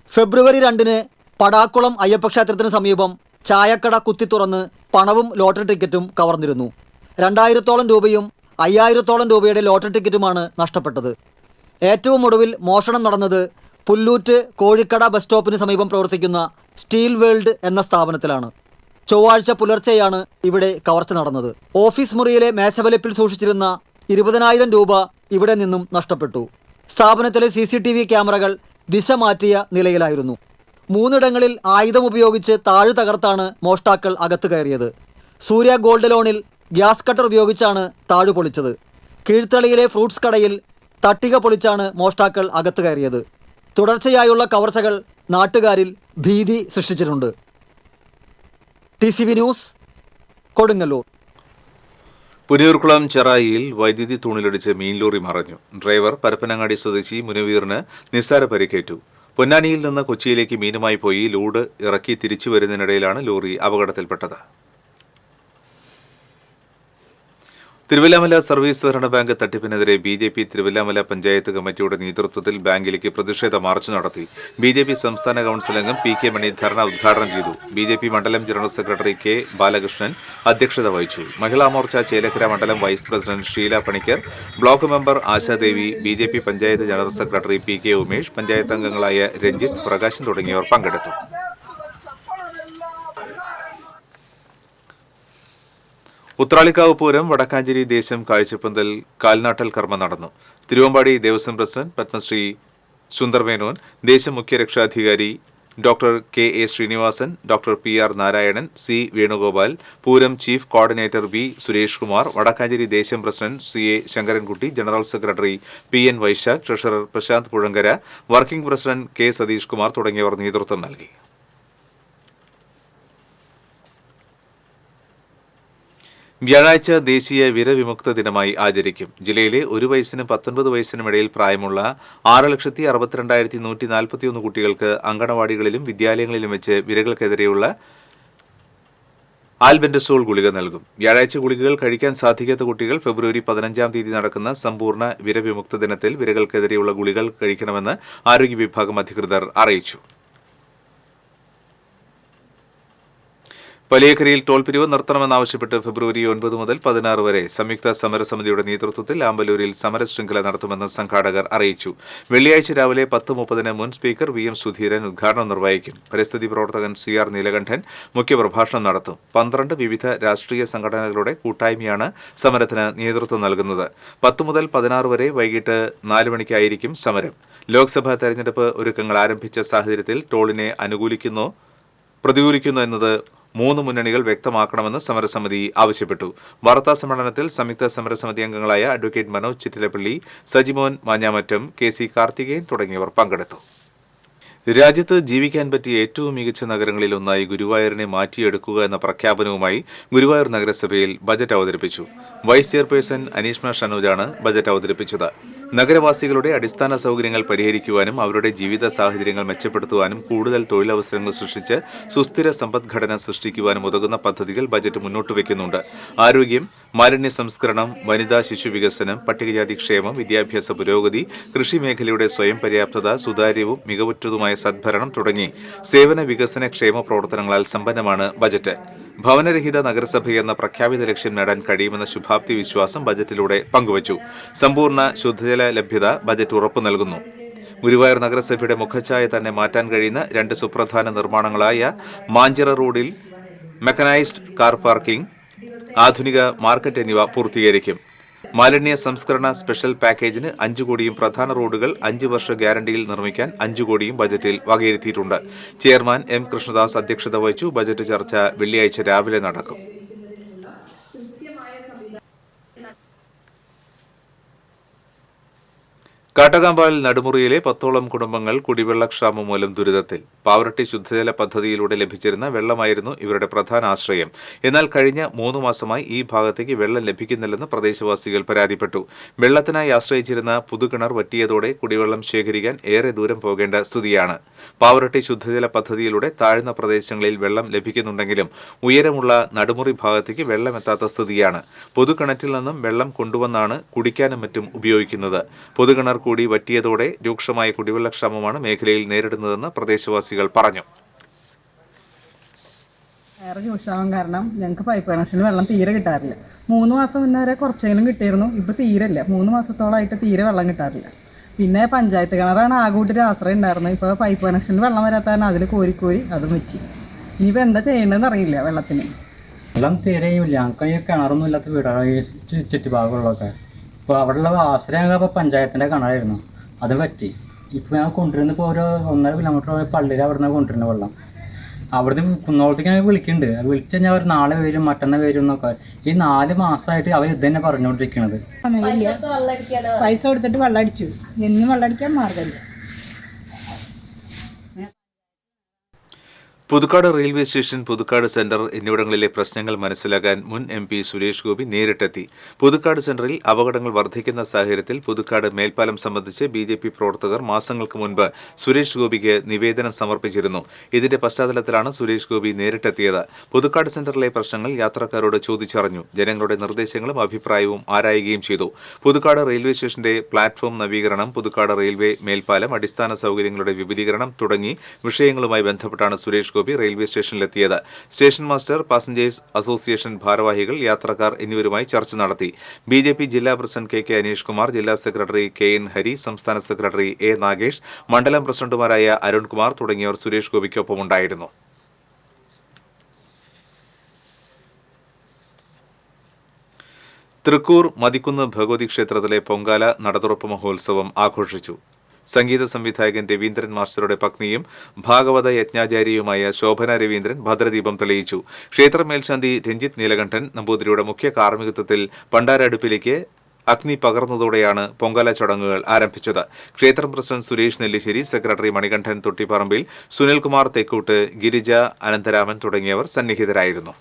ഫെബ്രുവരി 2-ന് പടാക്കുളം അയ്യപ്പക്ഷേത്രത്തിന് സമീപം ചായക്കട കുത്തി തുറന്ന് പണവും ലോട്ടറി ടിക്കറ്റും കവർന്നിരുന്നു. 2000-ഓളം രൂപയും 5000-ഓളം രൂപയുടെ ലോട്ടറി ടിക്കറ്റുമാണ് നഷ്ടപ്പെട്ടത്. ഏറ്റവും ഒടുവിൽ മോഷണം നടന്നത് പുല്ലൂറ്റ് കോഴിക്കട ബസ് സ്റ്റോപ്പിന് സമീപം പ്രവർത്തിക്കുന്ന സ്റ്റീൽ വേൾഡ് എന്ന സ്ഥാപനത്തിലാണ്. ചൊവ്വാഴ്ച പുലർച്ചെയാണ് ഇവിടെ കവർച്ച നടന്നത്. ഓഫീസ് മുറിയിലെ മേശവലിപ്പിൽ സൂക്ഷിച്ചിരുന്ന 20,000 രൂപ ഇവിടെ നിന്നും നഷ്ടപ്പെട്ടു. സ്ഥാപനത്തിലെ CCTV ക്യാമറകൾ ദിശ മാറ്റിയ നിലയിലായിരുന്നു. 3 ഇടങ്ങളിൽ ആയുധം ഉപയോഗിച്ച് താഴ് തകർത്താണ് മോഷ്ടാക്കൾ അകത്ത് കയറിയത്. സൂര്യ ഗോൾഡ് ലോണിൽ ഗ്യാസ് കട്ടർ ഉപയോഗിച്ചാണ് താഴ് പൊളിച്ചത്. കീഴ്ത്തളിയിലെ ഫ്രൂട്ട്സ് കടയിൽ തട്ടിക പൊളിച്ചാണ് മോഷ്ടാക്കൾ അകത്ത് കയറിയത്. തുടർച്ചയായുള്ള കവർച്ചകൾ നാട്ടുകാരിൽ ഭീതി സൃഷ്ടിച്ചിട്ടുണ്ട്. TCV news, Kodungallur.
പുനയൂർക്കുളം ചെറായിയിൽ വൈദ്യുതി തൂണിലിടിച്ച് മീൻ ലോറി മറഞ്ഞു. ഡ്രൈവർ പരപ്പനങ്ങാടി സ്വദേശി മുനവീറിന് നിസ്സാര പരിക്കേറ്റു. പൊന്നാനിയിൽ നിന്ന് കൊച്ചിയിലേക്ക് മീനുമായി പോയി ലോഡ് ഇറക്കി തിരിച്ചു വരുന്നതിനിടയിലാണ് ലോറി അപകടത്തിൽപ്പെട്ടത്. തിരുവല്ലാമല സർവീസ് സഹകരണ ബാങ്ക് തട്ടിപ്പിനെതിരെ BJP തിരുവല്ലാമല പഞ്ചായത്ത് കമ്മിറ്റിയുടെ നേതൃത്വത്തിൽ ബാങ്കിലേക്ക് പ്രതിഷേധ മാർച്ച് നടത്തി. BJP സംസ്ഥാന കൌൺസിൽ അംഗം PK മണി ധർണ ഉദ്ഘാടനം ചെയ്തു. BJP മണ്ഡലം ജനറൽ സെക്രട്ടറി K ബാലകൃഷ്ണൻ അധ്യക്ഷത വഹിച്ചു. മഹിളാ മോർച്ച ചേലക്കര മണ്ഡലം vice president Sheela Panicker, block member Ashadevi, BJP panchayat general secretary PK Umesh, panchayat അംഗങ്ങളായ രഞ്ജിത്ത്, പ്രകാശൻ തുടങ്ങിയവർ പങ്കെടുത്തു. ഉത്രാളിക്കാവ് പൂരം വടക്കാഞ്ചേരി ദേശം കാഴ്ചപ്പന്തൽ കാൽനാട്ടൽ കർമ്മം നടന്നു. തിരുവമ്പാടി ദേവസ്വം പ്രസിഡന്റ് പത്മശ്രീ സുന്ദർ മേനോൻ, ദേശം മുഖ്യ രക്ഷാധികാരി doctor KA Srinivasan, doctor PR Narayanan, C Venugopal, Pooram chief coordinator V Suresh Kumar, Vadakkanchery ദേശം president CA Sankarankutty, general secretary PN Vaishakh, treasurer Prasanth Puzhankara, working president K Satheesh Kumar തുടങ്ങിയവർ നേതൃത്വം നൽകി. വ്യാഴാഴ്ച ദേശീയ വിരവിമുക്ത ദിനമായി ആചരിക്കും. ജില്ലയിലെ 1 വയസ്സിനും 19 വയസ്സിനും ഇടയിൽ പ്രായമുള്ള 6,62,141 കുട്ടികൾക്ക് അങ്കണവാടികളിലും വിദ്യാലയങ്ങളിലും വെച്ച് വിരകൾക്കെതിരെയുള്ള ആൽബെൻഡസോൾ ഗുളിക നൽകും. വ്യാഴാഴ്ച ഗുളികകൾ കഴിക്കാൻ സാധിക്കാത്ത കുട്ടികൾ ഫെബ്രുവരി 15-ാം തീയതി നടക്കുന്ന സമ്പൂർണ്ണ വിരവിമുക്ത ദിനത്തിൽ വിരകൾക്കെതിരെയുള്ള ഗുളികൾ കഴിക്കണമെന്ന് ആരോഗ്യ വിഭാഗം അധികൃതർ അറിയിച്ചു. വലിയക്കരയിൽ ടോൾ പിരിവ് നിർത്തണമെന്നാവശ്യപ്പെട്ട് ഫെബ്രുവരി 9 മുതൽ 16 വരെ സംയുക്ത സമരസമിതിയുടെ നേതൃത്വത്തിൽ ആമ്പല്ലൂരിൽ സമരശൃംഖല നടത്തുമെന്ന് സംഘാടകർ അറിയിച്ചു. വെള്ളിയാഴ്ച രാവിലെ 10:30 മുൻ സ്പീക്കർ VM സുധീരൻ ഉദ്ഘാടനം നിർവഹിക്കും. പരിസ്ഥിതി പ്രവർത്തകൻ CR നീലകണ്ഠൻ മുഖ്യപ്രഭാഷണം നടത്തും. 12 വിവിധ രാഷ്ട്രീയ സംഘടനകളുടെ കൂട്ടായ്മയാണ് സമരത്തിന് നേതൃത്വം നൽകുന്നത്. 10 മുതൽ 16 വരെ വൈകിട്ട് 4 മണിക്കായിരിക്കും സമരം. ലോക്സഭാ തെരഞ്ഞെടുപ്പ് ഒരുക്കങ്ങൾ ആരംഭിച്ച സാഹചര്യത്തിൽ ടോളിനെ അനുകൂലിക്കുന്നോ പ്രതികൂലിക്കുന്നോ എന്നത് 3 മുന്നണികൾ വ്യക്തമാക്കണമെന്ന് സമരസമിതി ആവശ്യപ്പെട്ടു. വാർത്താ സമ്മേളനത്തിൽ സംയുക്ത സമരസമിതി അംഗങ്ങളായ അഡ്വക്കേറ്റ് മനോജ് ചിറ്റിലപ്പള്ളി, സജിമോൻ മാഞ്ഞാമറ്റം, KC കാർത്തികേയൻ തുടങ്ങിയവർ പങ്കെടുത്തു. രാജ്യത്ത് ജീവിക്കാൻ പറ്റിയ ഏറ്റവും മികച്ച നഗരങ്ങളിൽ ഒന്നായി ഗുരുവായൂരിനെ മാറ്റിയെടുക്കുക എന്ന പ്രഖ്യാപനവുമായി ഗുരുവായൂർ നഗരസഭയിൽ ബജറ്റ് അവതരിപ്പിച്ചു. വൈസ് ചെയർപേഴ്സൺ അനീഷ്മ ഷനോജാണ് ബജറ്റ് അവതരിപ്പിച്ചത്. നഗരവാസികളുടെ അടിസ്ഥാന സൗകര്യങ്ങൾ പരിഹരിക്കുവാനും അവരുടെ ജീവിത സാഹചര്യങ്ങൾ മെച്ചപ്പെടുത്തുവാനും കൂടുതൽ തൊഴിലവസരങ്ങൾ സൃഷ്ടിച്ച് സുസ്ഥിര സമ്പദ്ഘടന സൃഷ്ടിക്കുവാനും ഉതകുന്ന പദ്ധതികൾ ബജറ്റ് മുന്നോട്ട് വയ്ക്കുന്നുണ്ട്. ആരോഗ്യം, മാലിന്യ സംസ്കരണം, വനിതാ ശിശു വികസനം, പട്ടികജാതി ക്ഷേമം, വിദ്യാഭ്യാസ പുരോഗതി, കൃഷി മേഖലയുടെ സ്വയം പര്യാപ്തത, സുതാര്യവും മികവുറ്റതുമായ സദ്ഭരണം തുടങ്ങി സേവന വികസന ക്ഷേമ പ്രവർത്തനങ്ങളാൽ സമ്പന്നമാണ് ബജറ്റ്. ഭവനരഹിത നഗരസഭയെന്ന പ്രഖ്യാപിത ലക്ഷ്യം നേടാൻ കഴിയുമെന്ന ശുഭാപ്തി വിശ്വാസം ബജറ്റിലൂടെ പങ്കുവച്ചു. സമ്പൂർണ്ണ ശുദ്ധജല ലഭ്യത ബജറ്റ് ഉറപ്പു നൽകുന്നു. ഗുരുവായൂർ നഗരസഭയുടെ മുഖച്ഛായ തന്നെ മാറ്റാൻ കഴിയുന്ന 2 സുപ്രധാന നിർമ്മാണങ്ങളായ മാഞ്ചിറ റോഡിൽ മെക്കനൈസ്ഡ് കാർ പാർക്കിംഗ്, ആധുനിക മാർക്കറ്റ് എന്നിവ പൂർത്തീകരിക്കും. മാലിന്യ സംസ്കരണ സ്പെഷ്യൽ പാക്കേജിന് 5 കോടിയും പ്രധാന റോഡുകൾ 5 വർഷ ഗ്യാരണ്ടിയിൽ നിർമ്മിക്കാൻ 5 കോടിയും ബജറ്റിൽ വകയിരുത്തിയിട്ടുണ്ട്. ചെയർമാൻ M കൃഷ്ണദാസ് അധ്യക്ഷത വഹിച്ചു. ബജറ്റ് ചർച്ച വെള്ളിയാഴ്ച രാവിലെ നടക്കും. കാട്ടകാമ്പാൽ നടുമുറിയിലെ 10ഓളം കുടുംബങ്ങൾ കുടിവെള്ളക്ഷാമം മൂലം ദുരിതത്തിൽ. പാവറട്ടി ശുദ്ധജല പദ്ധതിയിലൂടെ ലഭിച്ചിരുന്ന വെള്ളമായിരുന്നു ഇവരുടെ പ്രധാന ആശ്രയം. എന്നാൽ കഴിഞ്ഞ 3 മാസമായി ഈ ഭാഗത്തേക്ക് വെള്ളം ലഭിക്കുന്നില്ലെന്ന് പ്രദേശവാസികൾ പരാതിപ്പെട്ടു. വെള്ളത്തിനായി ആശ്രയിച്ചിരുന്ന പുതുകിണർ വറ്റിയതോടെ കുടിവെള്ളം ശേഖരിക്കാൻ ഏറെ ദൂരം പോകേണ്ട സ്ഥിതിയാണ്. പാവറട്ടി ശുദ്ധജല പദ്ധതിയിലൂടെ താഴ്ന്ന പ്രദേശങ്ങളിൽ വെള്ളം ലഭിക്കുന്നുണ്ടെങ്കിലും ഉയരമുള്ള നടുമുറി ഭാഗത്തേക്ക് വെള്ളമെത്താത്ത സ്ഥിതിയാണ്. പൊതുകിണറ്റിൽ നിന്നും വെള്ളം കൊണ്ടുവന്നാണ് കുടിക്കാനും മറ്റും ഉപയോഗിക്കുന്നത്. പൊതുകിണർ കൂടി വറ്റിയതോടെ രൂക്ഷമായ കുടിവെള്ളക്ഷാമമാണ് മേഖലയിൽ നേരിടുന്നതെന്ന് പ്രദേശവാസികൾ പറഞ്ഞു.
ഏറെ രൂക്ഷമാകാൻ കാരണം ഞങ്ങൾക്ക് പൈപ്പ് കണക്ഷന് വെള്ളം തീരെ കിട്ടാറില്ല. 3 മാസം മുന്നേ വരെ കുറച്ചെങ്കിലും കിട്ടിയിരുന്നു. ഇപ്പോൾ തീരല്ല. 3 മാസത്തോളമായിട്ട് തീരെ വെള്ളം കിട്ടാറില്ല. പിന്നെ പഞ്ചായത്ത് കിണറാണ് ആകൂട്ടൊരു ആശ്രയം ഉണ്ടായിരുന്നത്. ഇപ്പോൾ പൈപ്പ് കണക്ഷന് വെള്ളം വരാത്തതാണ് അതിൽ കോരി അതും വെച്ച്. ഇനിയിപ്പോൾ എന്താ ചെയ്യേണ്ടതെന്ന് അറിയില്ല. വെള്ളത്തിന്
വെള്ളം തീരെയില്ല. ഞങ്ങൾക്ക് ഈ കിണറൊന്നും ഇല്ലാത്ത വീടാണ് ഈ ചുറ്റുഭാഗങ്ങളിലൊക്കെ. ഇപ്പോൾ അവിടെയുള്ള ആശ്രയം ഇപ്പോൾ പഞ്ചായത്തിൻ്റെ കിണറായിരുന്നു, അത് പറ്റി. ഇപ്പോൾ ഞാൻ കൊണ്ടുവരുന്ന ഇപ്പോൾ ഒരു 1.5 കിലോമീറ്റർ പള്ളിയിൽ അവിടെ നിന്ന് കൊണ്ടുവരുന്ന വെള്ളം അവിടുന്ന് കുന്നോളത്തേക്ക് ഞാൻ വിളിക്കുന്നുണ്ട്. വിളിച്ചു കഴിഞ്ഞാൽ അവർ നാളെ വരും മറ്റന്നാൾ വരും എന്നൊക്കെ. ഈ 4 മാസമായിട്ട് അവർ ഇത് തന്നെ പറഞ്ഞുകൊണ്ടിരിക്കുന്നത്.
പൈസ കൊടുത്തിട്ട് വെള്ളം അടിച്ചു, എന്നും വെള്ളം അടിക്കാൻ മാർഗമില്ല.
Puthukkad railway station, Puthukkad centre എന്നിവിടങ്ങളിലെ പ്രശ്നങ്ങൾ മനസ്സിലാക്കാൻ മുൻ MP സുരേഷ് ഗോപി നേരിട്ടെത്തി. പുതുക്കാട് സെന്ററിൽ അപകടങ്ങൾ വർദ്ധിക്കുന്ന സാഹചര്യത്തിൽ പുതുക്കാട് മേൽപ്പാലം സംബന്ധിച്ച് BJP പ്രവർത്തകർ മാസങ്ങൾക്ക് മുൻപ് സുരേഷ് ഗോപിക്ക് നിവേദനം സമർപ്പിച്ചിരുന്നു. ഇതിന്റെ പശ്ചാത്തലത്തിലാണ് സുരേഷ് ഗോപി നേരിട്ടെത്തിയത്. പുതുക്കാട് സെന്ററിലെ പ്രശ്നങ്ങൾ യാത്രക്കാരോട് ചോദിച്ചറിഞ്ഞു. ജനങ്ങളുടെ നിർദ്ദേശങ്ങളും അഭിപ്രായവും ആരായുകയും ചെയ്തു. പുതുക്കാട് റെയിൽവേ സ്റ്റേഷന്റെ പ്ലാറ്റ്ഫോം നവീകരണം, പുതുക്കാട് റെയിൽവേ മേൽപ്പാലം, അടിസ്ഥാന സൗകര്യങ്ങളുടെ വിപുലീകരണം തുടങ്ങി വിഷയങ്ങളുമായി ബന്ധപ്പെട്ടാണ് സുരേഷ് ഗോപി റെയിൽവേ സ്റ്റേഷനിലെത്തിയത്. സ്റ്റേഷൻ മാസ്റ്റർ, പാസഞ്ചേഴ്സ് അസോസിയേഷൻ ഭാരവാഹികൾ, യാത്രക്കാർ എന്നിവരുമായി ചർച്ച നടത്തി. BJP ജില്ലാ പ്രസിഡന്റ് KK അനീഷ് കുമാർ, ജില്ലാ സെക്രട്ടറി KN ഹരി, സംസ്ഥാന സെക്രട്ടറി A നാഗേഷ്, മണ്ഡലം പ്രസിഡന്റുമാരായ അരുൺകുമാർ തുടങ്ങിയവർ സുരേഷ് ഗോപിക്കൊപ്പമുണ്ടായിരുന്നു. തൃക്കൂർ മതിക്കുന്ന് ഭഗവതി ക്ഷേത്രത്തിലെ പൊങ്കാല നടതുറപ്പ് മഹോത്സവം ആഘോഷിച്ചു. സംഗീത സംവിധായകൻ രവീന്ദ്രൻ മാസ്റ്ററുടെ പത്നിയും ഭാഗവത യജ്ഞാചാര്യയുമായ ശോഭന രവീന്ദ്രൻ ഭദ്രദീപം തെളിയിച്ചു. ക്ഷേത്ര മേൽശാന്തി രഞ്ജിത്ത് നീലകണ്ഠൻ നമ്പൂതിരിയുടെ മുഖ്യ കാർമ്മികത്വത്തിൽ പണ്ടാരടുപ്പിലേക്ക് അഗ്നി പകർന്നതോടെയാണ് പൊങ്കാല ചടങ്ങുകൾ ആരംഭിച്ചത്. ക്ഷേത്രം പ്രസിഡന്റ് സുരേഷ് നെല്ലിശ്ശേരി, സെക്രട്ടറി മണികണ്ഠൻ തൊട്ടിപ്പറമ്പിൽ, സുനിൽകുമാർ തെക്കൂട്ട്, ഗിരിജ അനന്തരാമൻ തുടങ്ങിയവർ സന്നിഹിതരായിരുന്നു.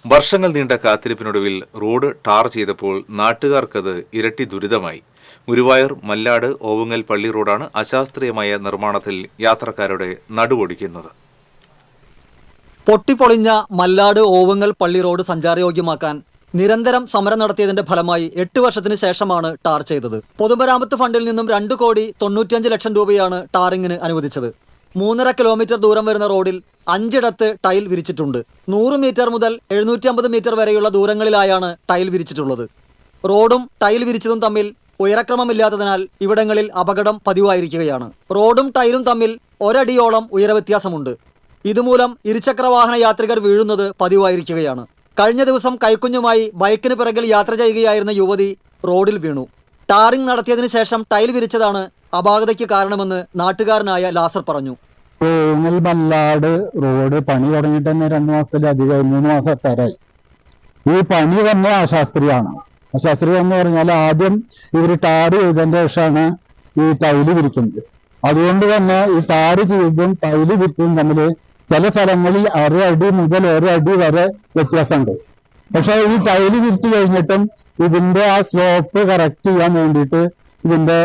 വർഷങ്ങൾ നീണ്ട കാത്തിരിപ്പിനൊടുവിൽ റോഡ് ടാർ ചെയ്തപ്പോൾ നാട്ടുകാർക്കത് ഇരട്ടി ദുരിതമായി. ഗുരുവായൂർ മല്ലാട് ഓവുങ്ങൽ പള്ളി റോഡാണ് അശാസ്ത്രീയമായ നിർമ്മാണത്തിൽ യാത്രക്കാരുടെ നടുവൊടിക്കുന്നത്.
പൊട്ടിപ്പൊളിഞ്ഞ മല്ലാട് ഓവുങ്ങൽ പള്ളി റോഡ് സഞ്ചാരയോഗ്യമാക്കാൻ നിരന്തരം സമരം നടത്തിയതിന്റെ ഫലമായി 8 വർഷത്തിന് ശേഷമാണ് ടാർ ചെയ്തത്. പൊതുമരാമത്ത് ഫണ്ടിൽ നിന്നും 2,95 ലക്ഷം രൂപയാണ് ടാറിങ്ങിന് അനുവദിച്ചത്. 3.5 കിലോമീറ്റർ ദൂരം വരുന്ന റോഡിൽ 5 ടൈൽ വിരിച്ചിട്ടുണ്ട്. 100 മീറ്റർ മുതൽ 750 മീറ്റർ വരെയുള്ള ദൂരങ്ങളിലായാണ് ടൈൽ വിരിച്ചിട്ടുള്ളത്. റോഡും ടൈൽ വിരിച്ചതും തമ്മിൽ ഉയരക്രമമില്ലാത്തതിനാൽ ഇവിടങ്ങളിൽ അപകടം പതിവായിരിക്കുകയാണ്. റോഡും ടൈലും തമ്മിൽ 1 അടിയോളം ഉയരവ്യത്യാസമുണ്ട്. ഇതുമൂലം ഇരുചക്രവാഹന യാത്രികർ വീഴുന്നത് പതിവായിരിക്കുകയാണ്. കഴിഞ്ഞ ദിവസം കൈക്കുഞ്ഞുമായി ബൈക്കിന് പിറകിൽ യാത്ര ചെയ്യുകയായിരുന്ന യുവതി റോഡിൽ വീണു. ടാറിംഗ് നടത്തിയതിനു ശേഷം ടൈൽ വിരിച്ചതാണ് അപാകതയ്ക്ക് കാരണമെന്ന് നാട്ടുകാരനായ ലാസർ പറഞ്ഞു.
മല്ലാട് റോഡ് പണി തുടങ്ങിയിട്ട് തന്നെ 2 മാസത്തിലധികം 3 മാസത്തേരായി. ഈ പണി തന്നെ അശാസ്ത്രീയമാണ്. അശാസ്ത്രീയം എന്ന് പറഞ്ഞാൽ ആദ്യം ഇവർ ടാറ് ചെയ്തതിന്റെ ശേഷമാണ് ഈ ടൈല് വിരിക്കുന്നത്. അതുകൊണ്ട് തന്നെ ഈ ടാറ് ചെയ്തതും ടൈല് വിരിച്ചതും തമ്മിൽ ചില സ്ഥലങ്ങളിൽ 1/2 അടി മുതൽ 1 അടി വരെ വ്യത്യാസമുണ്ട്. പക്ഷെ ഈ ടൈല് വിരിച്ചു കഴിഞ്ഞിട്ടും ഇതിന്റെ ആ സ്ലോപ്പ് കറക്റ്റ് ചെയ്യാൻ വേണ്ടിയിട്ട് ഇതിന്റെ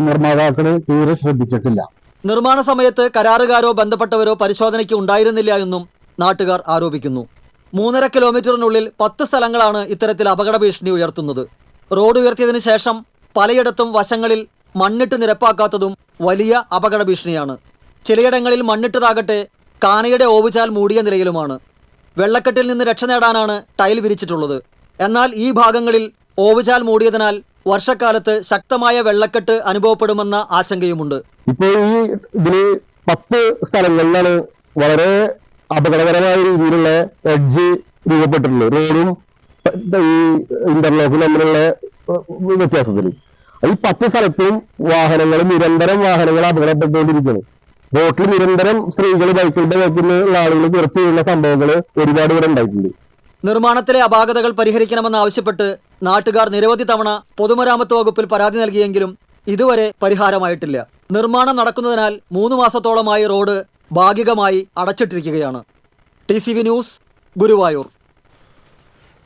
നിർമ്മാതാക്കൾ തീരെ ശ്രദ്ധിച്ചിട്ടില്ല.
നിർമ്മാണ സമയത്ത് കരാറുകാരോ ബന്ധപ്പെട്ടവരോ പരിശോധനയ്ക്ക് ഉണ്ടായിരുന്നില്ല എന്നും നാട്ടുകാർ ആരോപിക്കുന്നു. 3.5 കിലോമീറ്ററിനുള്ളിൽ 10 സ്ഥലങ്ങളാണ് ഇത്തരത്തിൽ അപകട ഭീഷണി ഉയർത്തുന്നത്. റോഡ് ഉയർത്തിയതിനു ശേഷം പലയിടത്തും വശങ്ങളിൽ മണ്ണിട്ട് നിരപ്പാക്കാത്തതും വലിയ അപകട ഭീഷണിയാണ്. ചിലയിടങ്ങളിൽ മണ്ണിട്ടതാകട്ടെ കാനയുടെ ഓവുചാൽ മൂടിയ നിലയിലുമാണ്. വെള്ളക്കെട്ടിൽ നിന്ന് രക്ഷ നേടാനാണ് ടൈൽ വിരിച്ചിട്ടുള്ളത്. എന്നാൽ ഈ ഭാഗങ്ങളിൽ ഓവുചാൽ മൂടിയതിനാൽ വർഷക്കാലത്ത് ശക്തമായ വെള്ളക്കെട്ട് അനുഭവപ്പെടുമെന്ന ആശങ്കയുമുണ്ട്.
ഇപ്പോൾ ഈ ഇതില് 10 സ്ഥലങ്ങളിലാണ് വളരെ അപകടകരമായ രീതിയിലുള്ള എഡ്ജ് രൂപപ്പെട്ടിട്ടുള്ളത്. റോഡും ഈ ഇന്റർലോക്കും തമ്മിലുള്ള വ്യത്യാസത്തിൽ ഈ 10 സ്ഥലത്തും നിരന്തരം വാഹനങ്ങൾ അപകടപ്പെട്ടുകൊണ്ടിരിക്കുന്നു. റോട്ടിൽ നിരന്തരം സ്ത്രീകൾ ബൈക്കിന്റെ ബാക്കിലുള്ള ആളുകൾ കുറച്ച് ചെയ്യുന്ന സംഭവങ്ങൾ ഒരുപാട് ഇവിടെ ഉണ്ടായിട്ടുണ്ട്.
നിർമ്മാണത്തിലെ അപാകതകൾ പരിഹരിക്കണമെന്നാവശ്യപ്പെട്ട് നാട്ടുകാർ നിരവധി തവണ പൊതുമരാമത്ത് വകുപ്പിൽ പരാതി നൽകിയെങ്കിലും ഇതുവരെ പരിഹാരമായിട്ടില്ല. നിർമ്മാണം നടക്കുന്നതിനാൽ 3 മാസത്തോളമായി റോഡ് ഭാഗികമായി അടച്ചിട്ടിരിക്കുകയാണ്. TCV news, Guruvayur.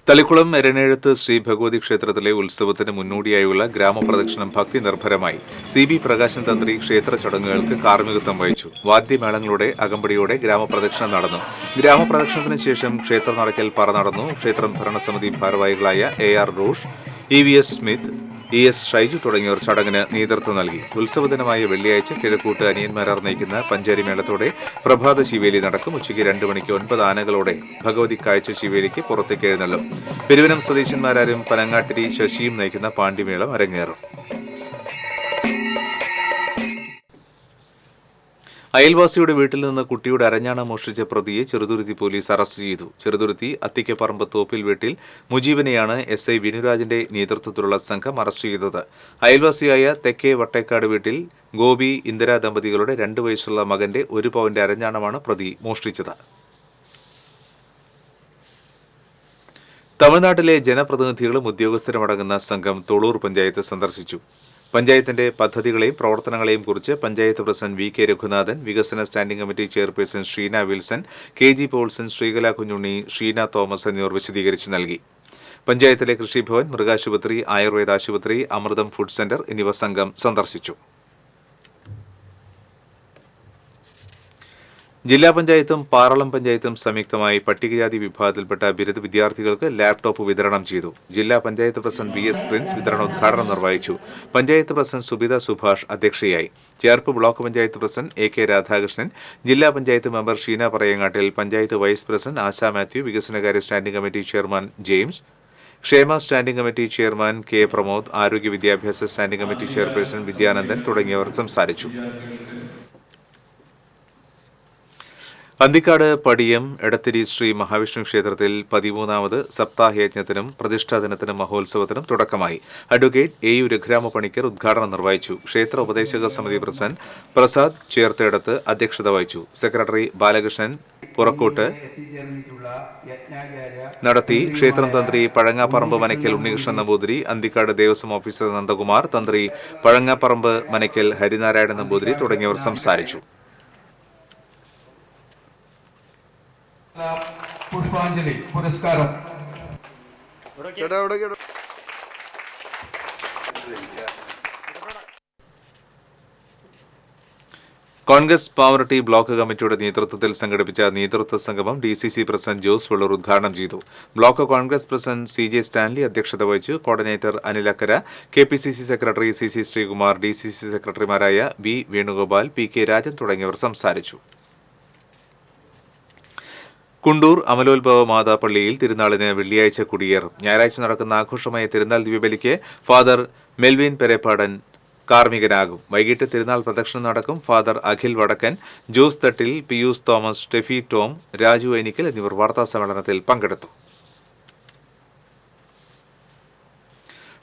തളിക്കുളം എരനേഴത്ത് ശ്രീ ഭഗവതി ക്ഷേത്രത്തിലെ ഉത്സവത്തിന് മുന്നോടിയായുള്ള ഗ്രാമപ്രദക്ഷിണം ഭക്തി നിർഭരമായി. CB പ്രകാശൻ തന്ത്രി ക്ഷേത്ര ചടങ്ങുകൾക്ക് കാർമ്മികത്വം വഹിച്ചു. വാദ്യമേളങ്ങളുടെ അകമ്പടിയോടെ ഗ്രാമപ്രദക്ഷിണം നടന്നു. ഗ്രാമപ്രദക്ഷിണത്തിന് ശേഷം ക്ഷേത്ര നടക്കൽ പറ നടന്നു. ക്ഷേത്രം ഭരണസമിതി ഭാരവാഹികളായ AR Rosh, EVS Smith, ES Shaiju തുടങ്ങിയവർ ചടങ്ങിന് നേതൃത്വം നൽകി. ഉത്സവദിനമായ വെള്ളിയാഴ്ച കിഴക്കൂട്ട് അനിയന്മാരാർ നയിക്കുന്ന പഞ്ചാരി മേളത്തോടെ പ്രഭാത ശിവേലി നടക്കും. ഉച്ചയ്ക്ക് 2 മണിക്ക് 9 ആനകളോടെ ഭഗവതി കാഴ്ച ശിവേലിക്ക് പുറത്തേക്ക് എഴുന്നള്ളും. പെരുവനം സ്വദേശന്മാരും പനങ്ങാട്ടിരി ശശിയും നയിക്കുന്ന പാണ്ടിമേളം അരങ്ങേറും. അയൽവാസിയുടെ വീട്ടിൽ നിന്ന് കുട്ടിയുടെ അരഞ്ഞാണം മോഷ്ടിച്ച പ്രതിയെ ചെറുതുരുത്തി പോലീസ് അറസ്റ്റ് ചെയ്തു. ചെറുതുരുത്തി അത്തിക്കപ്പറമ്പ് തോപ്പിൽ വീട്ടിൽ മുജീബിനെയാണ് SI വിനുരാജിന്റെ നേതൃത്വത്തിലുള്ള സംഘം അറസ്റ്റ് ചെയ്തത്. അയൽവാസിയായ തെക്കേ വട്ടേക്കാട് വീട്ടിൽ ഗോപി ഇന്ദിര ദമ്പതികളുടെ 2 വയസ്സുള്ള മകന്റെ 1 പവന്റെ അരഞ്ഞാണമാണ് പ്രതി മോഷ്ടിച്ചത്. തമിഴ്നാട്ടിലെ ജനപ്രതിനിധികളും ഉദ്യോഗസ്ഥരും അടങ്ങുന്ന സംഘം തൊളൂർ പഞ്ചായത്ത് സന്ദർശിച്ചു. പഞ്ചായത്തിന്റെ പദ്ധതികളെയും പ്രവർത്തനങ്ങളെയും കുറിച്ച് panchayat president V K Raghunathan, വികസന standing committee chairperson Sheena Wilson, K G Paulson, Sreekala Kunjunni, Sheena Thomas എന്നിവർ വിശദീകരിച്ചു നൽകി. പഞ്ചായത്തിലെ കൃഷിഭവൻ, മൃഗാശുപത്രി, ആയുർവേദ ആശുപത്രി, അമൃതം ഫുഡ് സെന്റർ എന്നിവ സംഘം സന്ദർശിച്ചു. ജില്ലാ പഞ്ചായത്തും പാറളം പഞ്ചായത്തും സംയുക്തമായി പട്ടികജാതി വിഭാഗത്തിൽപ്പെട്ട ബിരുദ വിദ്യാർത്ഥികൾക്ക് ലാപ്ടോപ്പ് വിതരണം ചെയ്തു. ജില്ലാ panchayat president V S Prince വിതരണോദ്ഘാടനം നിർവഹിച്ചു. പഞ്ചായത്ത് പ്രസിഡന്റ് സുബിത സുഭാഷ് അധ്യക്ഷയായി. Cherpu block panchayat president A K Radhakrishnan, ജില്ലാ panchayat member Sheena Parayangattil, panchayat vice president Asha Mathew, വികസനകാര്യ സ്റ്റാൻഡിംഗ് കമ്മിറ്റി ചെയർമാൻ ജെയിംസ്, ക്ഷേമ standing committee chairman K Pramod, ആരോഗ്യ വിദ്യാഭ്യാസ സ്റ്റാൻഡിംഗ് കമ്മിറ്റി ചെയർപേഴ്സൺ വിദ്യാനന്ദൻ തുടങ്ങിയവർ സംസാരിച്ചു. അന്തിക്കാട് പടിയം എടത്തിരി ശ്രീ മഹാവിഷ്ണു ക്ഷേത്രത്തിൽ 13ാമത് സപ്താഹയജ്ഞത്തിനും പ്രതിഷ്ഠാദിനത്തിനും മഹോത്സവത്തിനും തുടക്കമായി. Advocate A U Raghurama Panicker ഉദ്ഘാടനം നിർവഹിച്ചു. ക്ഷേത്ര ഉപദേശക സമിതി പ്രസിഡന്റ് പ്രസാദ് ചേർത്തേടത്ത് അധ്യക്ഷത വഹിച്ചു. സെക്രട്ടറി ബാലകൃഷ്ണൻ പുറക്കോട്ട് നടത്തി. ക്ഷേത്രം തന്ത്രി പഴങ്ങാപ്പറമ്പ് മനയ്ക്കൽ ഉണ്ണികൃഷ്ണൻ നമ്പൂതിരി, അന്തിക്കാട് ദേവസ്വം ഓഫീസർ നന്ദകുമാർ, തന്ത്രി പഴങ്ങാപ്പറമ്പ് മനയ്ക്കൽ ഹരിനാരായണൻ നമ്പൂതിരി തുടങ്ങിയവർ സംസാരിച്ചു.
പുഷ്പാഞ്ജലി പുരസ്കാരം
കോൺഗ്രസ് പാവറട്ടി ബ്ലോക്ക് കമ്മിറ്റിയുടെ നേതൃത്വത്തിൽ സംഘടിപ്പിച്ച നേതൃത്വ സംഗമം DCC പ്രസിഡന്റ് ജോസ് വെള്ളൂർ ഉദ്ഘാടനം ചെയ്തു. Block Congress president CJ Stanley അധ്യക്ഷത വഹിച്ചു. Coordinator Anil Akkara, KPCC secretary CC Sreekumar, DCC സെക്രട്ടറിമാരായ B വേണുഗോപാൽ, PK രാജൻ തുടങ്ങിയവർ സംസാരിച്ചു. കുണ്ടൂർ അമലോത്ഭവ മാതാപള്ളിയിൽ തിരുനാളിന് വെള്ളിയാഴ്ച കൊടിയേറും. ഞായറാഴ്ച നടക്കുന്ന ആഘോഷമായ തിരുനാൾ ദിവ്യബലിക്ക് ഫാദർ മെൽവിൻ പെരേപ്പാടൻ കാർമ്മികനാകും. വൈകിട്ട് തിരുനാൾ പ്രദക്ഷിണം നടക്കും. ഫാദർ അഖിൽ വടക്കൻ, ജോസ് തട്ടിൽ, പിയൂസ് തോമസ്, സ്റ്റെഫി ടോം, രാജു ഐനിക്കൽ എന്നിവർ വാർത്താസമ്മേളനത്തിൽ പങ്കെടുത്തു.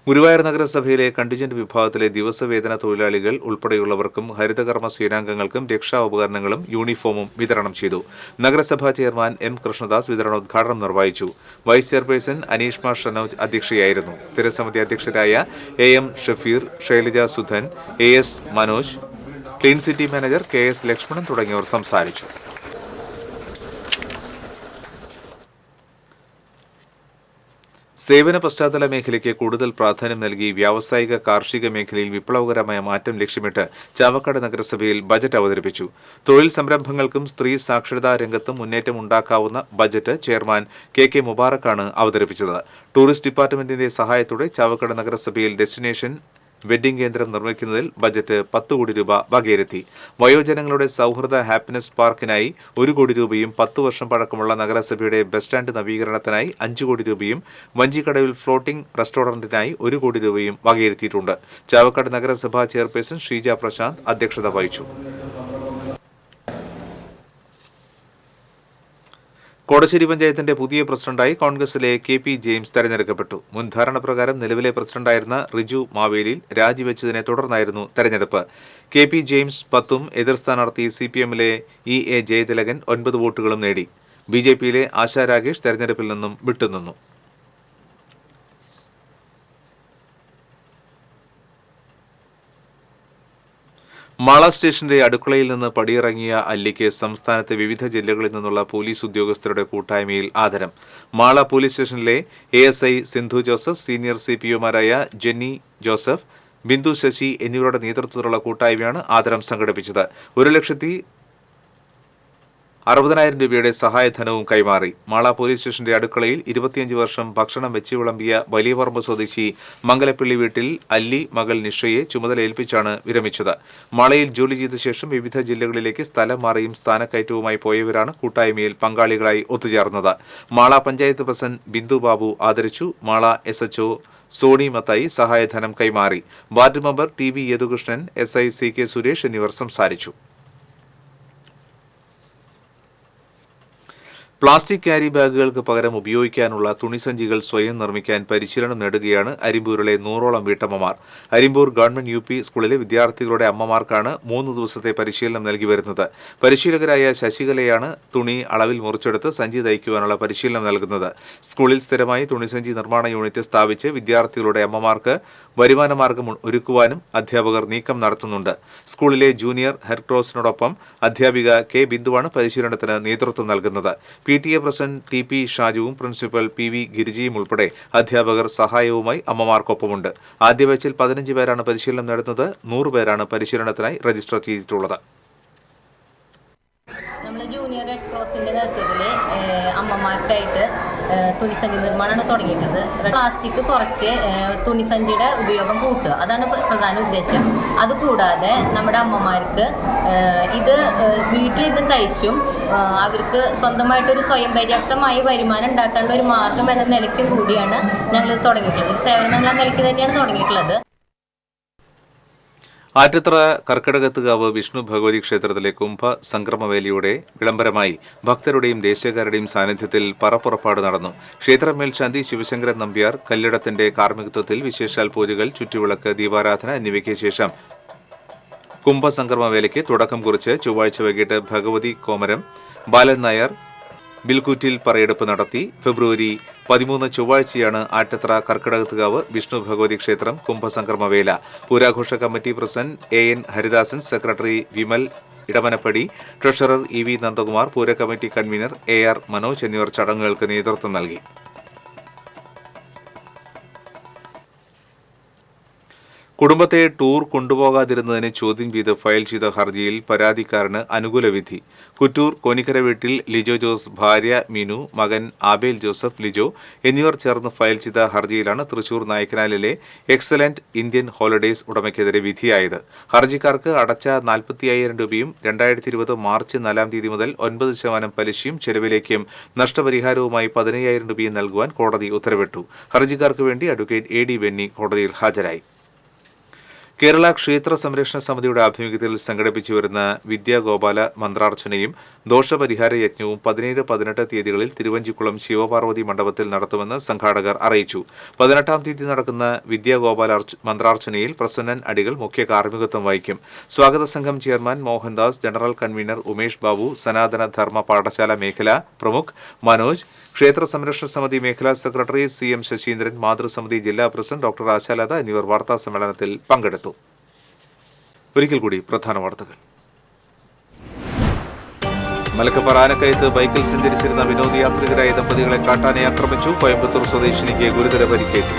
ഗുരുവായൂർ നഗരസഭയിലെ കണ്ടിജന്റ് വിഭാഗത്തിലെ ദിവസവേതന തൊഴിലാളികൾ ഉൾപ്പെടെയുള്ളവർക്കും ഹരിതകർമ്മ സേനാംഗങ്ങൾക്കും രക്ഷാ ഉപകരണങ്ങളും യൂണിഫോമും വിതരണം ചെയ്തു. നഗരസഭാ ചെയർമാൻ M കൃഷ്ണദാസ് വിതരണോദ്ഘാടനം നിർവഹിച്ചു. വൈസ് ചെയർപേഴ്സൺ അനീഷ്മ ഷനോജ് അധ്യക്ഷയായിരുന്നു. സ്ഥിരസമിതി അധ്യക്ഷരായ AM Shafeer, Shailaja Sudhan, AS Manoj, clean city manager KS Lakshmanan തുടങ്ങിയവർ സംസാരിച്ചു. സേവന പശ്ചാത്തല മേഖലയ്ക്ക് കൂടുതൽ പ്രാധാന്യം നൽകി വ്യാവസായിക കാർഷിക മേഖലയിൽ വിപ്ലവകരമായ മാറ്റം ലക്ഷ്യമിട്ട് ചാവക്കാട് നഗരസഭയിൽ ബജറ്റ് അവതരിപ്പിച്ചു. തൊഴിൽ സംരംഭങ്ങൾക്കും സ്ത്രീ സാക്ഷരതാ രംഗത്തും മുന്നേറ്റം ഉണ്ടാക്കാവുന്ന ബജറ്റ് ചെയർമാൻ KK മുബാറക്കാണ് അവതരിപ്പിച്ചത്. ടൂറിസ്റ്റ് ഡിപ്പാർട്ട്മെന്റിന്റെ സഹായത്തോടെ ചാവക്കാട് നഗരസഭയിൽ ഡെസ്റ്റിനേഷൻ വെഡ്ഡിംഗ് കേന്ദ്രം നിർമ്മിക്കുന്നതിൽ ബജറ്റ് 10 കോടി രൂപ വകയിരുത്തി. വയോജനങ്ങളുടെ സൗഹൃദ ഹാപ്പിനെസ് പാർക്കിനായി 1 കോടി രൂപയും 10 വർഷം പഴക്കമുള്ള നഗരസഭയുടെ ബസ് സ്റ്റാൻഡ് നവീകരണത്തിനായി 5 കോടി രൂപയും വഞ്ചിക്കടവിൽ ഫ്ലോട്ടിംഗ് റെസ്റ്റോറന്റിനായി 1 കോടി രൂപയും വകയിരുത്തിയിട്ടുണ്ട്. ചാവക്കാട് നഗരസഭാ ചെയർപേഴ്സൺ ഷീജ പ്രശാന്ത് അധ്യക്ഷത വഹിച്ചു. കോടശ്ശേരി പഞ്ചായത്തിന്റെ പുതിയ പ്രസിഡന്റായി കോൺഗ്രസിലെ KP ജെയിംസ് തെരഞ്ഞെടുക്കപ്പെട്ടു. മുൻ ധാരണ പ്രകാരം നിലവിലെ പ്രസിഡന്റായിരുന്ന റിജു മാവേലിൽ രാജിവെച്ചതിനെ തുടർന്നായിരുന്നു തെരഞ്ഞെടുപ്പ്. KP ജെയിംസ് 10ഉം എതിർ സ്ഥാനാർത്ഥി CPMലെ EA ജയതിലകൻ 9 വോട്ടുകളും നേടി. BJPയിലെ ആശാ രാകേഷ് തെരഞ്ഞെടുപ്പിൽ നിന്നും വിട്ടുനിന്നു. മാള സ്റ്റേഷന്റെ അടുക്കളയിൽ നിന്ന് പടിയിറങ്ങിയ അല്ലിക്ക് സംസ്ഥാനത്തെ വിവിധ ജില്ലകളിൽ നിന്നുള്ള പോലീസ് ഉദ്യോഗസ്ഥരുടെ കൂട്ടായ്മയിൽ ആദരം. മാള പോലീസ് സ്റ്റേഷനിലെ ASI സിന്ധു ജോസഫ്, സീനിയർ CPOമാരായ ജെന്നി ജോസഫ്, ബിന്ദു ശശി എന്നിവരുടെ നേതൃത്വത്തിലുള്ള കൂട്ടായ്മയാണ് ആദരം സംഘടിപ്പിച്ചത്. 1,60,000 രൂപയുടെ സഹായധനവും കൈമാറി. മാള പോലീസ് സ്റ്റേഷന്റെ അടുക്കളയിൽ 25 വർഷം ഭക്ഷണം വെച്ച് വിളമ്പിയ വലിയപറമ്പ് സ്വദേശി മംഗലപ്പള്ളി വീട്ടിൽ അല്ലി മകൾ നിഷയെ ചുമതലയേൽപ്പിച്ചാണ് വിരമിച്ചത്. മാളയിൽ ജോലി ചെയ്ത ശേഷം വിവിധ ജില്ലകളിലേക്ക് സ്ഥലം മാറിയും സ്ഥാനക്കയറ്റവുമായി പോയവരാണ് കൂട്ടായ്മയിൽ പങ്കാളികളായി ഒത്തുചേർന്നത്. മാള പഞ്ചായത്ത് പ്രസിഡന്റ് ബിന്ദു ബാബു ആദരിച്ചു. മാള SHO സോണി മത്തായി സഹായധനം കൈമാറി. Ward member TV Yadukrishnan, SI CK Suresh എന്നിവർ സംസാരിച്ചു. പ്ലാസ്റ്റിക് ക്യാരി ബാഗുകൾക്ക് പകരം ഉപയോഗിക്കാനുള്ള തുണിസഞ്ചികൾ സ്വയം നിർമ്മിക്കാൻ പരിശീലനം നേടുകയാണ് അരിമ്പൂരിലെ 100ഓളം വീട്ടമ്മമാർ. അരിമ്പൂർ ഗവൺമെന്റ് UP സ്കൂളിലെ വിദ്യാർത്ഥികളുടെ അമ്മമാർക്കാണ് 3 ദിവസത്തെ പരിശീലനം നൽകി വരുന്നത്. പരിശീലകരായ ശശികലയാണ് തുണി അളവിൽ മുറിച്ചെടുത്ത് സഞ്ചി തയ്ക്കുവാനുള്ള പരിശീലനം നൽകുന്നത്. സ്കൂളിൽ സ്ഥിരമായി തുണിസഞ്ചി നിർമ്മാണ യൂണിറ്റ് സ്ഥാപിച്ച് വിദ്യാർത്ഥികളുടെ അമ്മമാർക്ക് വരുമാനമാർഗം ഒരുക്കുവാനും അധ്യാപകർ നീക്കം നടത്തുന്നുണ്ട്. സ്കൂളിലെ ജൂനിയർ ഹെഡ്ക്രോസിനോടൊപ്പം അധ്യാപിക K. ബിന്ദുവാണ് പരിശീലനത്തിന് നേതൃത്വം നൽകുന്നത്. PTA പ്രസിഡന്റ് TP ഷാജുവും പ്രിൻസിപ്പൽ PV ഗിരിജിയും ഉൾപ്പെടെ അധ്യാപകർ സഹായവുമായി അമ്മമാർക്കൊപ്പമുണ്ട്. ആദ്യ ബാച്ചിൽ 15 പേരാണ് പരിശീലനം നേടുന്നത്. 100 പേരാണ് പരിശീലനത്തിനായി രജിസ്റ്റർ ചെയ്തിട്ടുള്ളത്.
നമ്മൾ ജൂനിയർ റെഡ് ക്രോസിൻ്റെ നേതൃത്വത്തിൽ അമ്മമാർക്കായിട്ട് തുണിസഞ്ചി നിർമ്മാണമാണ് തുടങ്ങിയിട്ടുള്ളത്. പ്ലാസ്റ്റിക് കുറച്ച് തുണിസഞ്ചിയുടെ ഉപയോഗം കൂട്ടുക, അതാണ് പ്രധാന ഉദ്ദേശം. അതുകൂടാതെ നമ്മുടെ അമ്മമാർക്ക് ഇത് വീട്ടിലിരുന്ന് തയ്ച്ചും അവർക്ക് സ്വന്തമായിട്ടൊരു സ്വയം പര്യാപ്തമായി വരുമാനം ഉണ്ടാക്കാനുള്ള ഒരു മാർഗം എന്ന നിലയ്ക്കും കൂടിയാണ് ഞങ്ങൾ തുടങ്ങിയിട്ടുള്ളത്. ഒരു സേവനം എന്ന നിലയ്ക്ക് തന്നെയാണ് തുടങ്ങിയിട്ടുള്ളത്.
ആറ്റത്ര കർക്കിടകത്തുകാവ് വിഷ്ണു ഭഗവതി ക്ഷേത്രത്തിലെ കുംഭ സംക്രമവേലിയുടെ വിളംബരമായി ഭക്തരുടെയും ദേശക്കാരുടെയും സാന്നിധ്യത്തിൽ പറപ്പുറപ്പാട് നടന്നു. ക്ഷേത്രം മേൽശാന്തി ശിവശങ്കരൻ നമ്പ്യാർ കല്ലിടത്തിന്റെ കാർമ്മികത്വത്തിൽ വിശേഷാൽ പൂജകൾ, ചുറ്റുവിളക്ക്, ദീപാരാധന എന്നിവയ്ക്ക് ശേഷം കുംഭസംക്രമവേലയ്ക്ക് തുടക്കം കുറിച്ച് ചൊവ്വാഴ്ച വൈകിട്ട് ഭഗവതി കോമരം ബാലൻ നായർ ബിൽക്കൂറ്റിൽ പറയെടുപ്പ് നടത്തി. ഫെബ്രുവരി 13 ചൊവ്വാഴ്ചയാണ് ആറ്റത്ര കർക്കിടകത്തുകാവ് വിഷ്ണു ഭഗവതി ക്ഷേത്രം കുംഭസംക്രമവേല. പൂരാഘോഷ committee president AN Haridasan, secretary Vimal Edamanappadi, treasurer EV Nandakumar, പൂര കമ്മിറ്റി കൺവീനർ AR മനോജ് എന്നിവർ ചടങ്ങുകൾക്ക് നേതൃത്വം നൽകി. കുടുംബത്തെ ടൂർ കൊണ്ടുപോകാതിരുന്നതിന് ചോദ്യം ചെയ്ത് ഫയൽ ചെയ്ത ഹർജിയിൽ പരാതിക്കാരന് അനുകൂല വിധി. കുറ്റൂർ കോനിക്കര വീട്ടിൽ ലിജോ ജോസ്, ഭാര്യ മീനു, മകൻ ആബേൽ ജോസഫ് ലിജോ എന്നിവർ ചേർന്ന് ഫയൽ ചെയ്ത ഹർജിയിലാണ് തൃശൂർ നായ്ക്കനാലിലെ എക്സലന്റ് ഇന്ത്യൻ ഹോളിഡേയ്സ് ഉടമയ്ക്കെതിരെ വിധിയായത്. ഹർജിക്കാർക്ക് അടച്ച 45,000 രൂപയും 2020 മാർച്ച് 4 തീയതി മുതൽ 9% പലിശയും ചെലവിലേക്കും നഷ്ടപരിഹാരവുമായി 15,000 രൂപയും നൽകുവാൻ കോടതി ഉത്തരവിട്ടു. ഹർജിക്കാർക്ക് വേണ്ടി അഡ്വക്കേറ്റ് AD ബെന്നി കോടതിയിൽ ഹാജരായി. കേരള ക്ഷേത്ര സംരക്ഷണ സമിതിയുടെ ആഭിമുഖ്യത്തിൽ സംഘടിപ്പിച്ചു വരുന്ന വിദ്യാഗോപാല മന്ത്രാർച്ചനയും ദോഷപരിഹാര യജ്ഞവും 17, 18 തീയതികളിൽ തിരുവഞ്ചിക്കുളം ശിവപാർവതി മണ്ഡപത്തിൽ നടത്തുമെന്ന് സംഘാടകർ അറിയിച്ചു. 18-ാം തീയതി നടക്കുന്ന വിദ്യാഗോപാല മന്ത്രാർച്ചനയിൽ പ്രസന്നൻ അടികൾ മുഖ്യ കാർമ്മികത്വം വഹിക്കും. സ്വാഗത സംഘം chairman Mohandas, general convener Umesh Babu, സനാതന ധർമ്മ പാഠശാല മേഖല പ്രമുഖ് മനോജ്, ക്ഷേത്ര സംരക്ഷണ സമിതി മേഖലാ സെക്രട്ടറി CM ശശീന്ദ്രൻ, മാതൃസമിതി ജില്ലാ പ്രസിഡന്റ് ഡോക്ടർ ആശാലത എന്നിവർ വാർത്താ സമ്മേളനത്തിൽ പങ്കെടുത്തു. ഒരിക്കൽ കൂടി പ്രധാന വാർത്തകൾ. മലക്കപ്പാറ ആനക്കയത്ത് ബൈക്കിൽ സഞ്ചരിച്ചിരുന്ന വിനോദയാത്രികരായ ദമ്പതികളെ കാട്ടാനെ ആക്രമിച്ചു. കോയമ്പത്തൂർ സ്വദേശിനിക്ക് ഗുരുതര പരിക്കേറ്റു.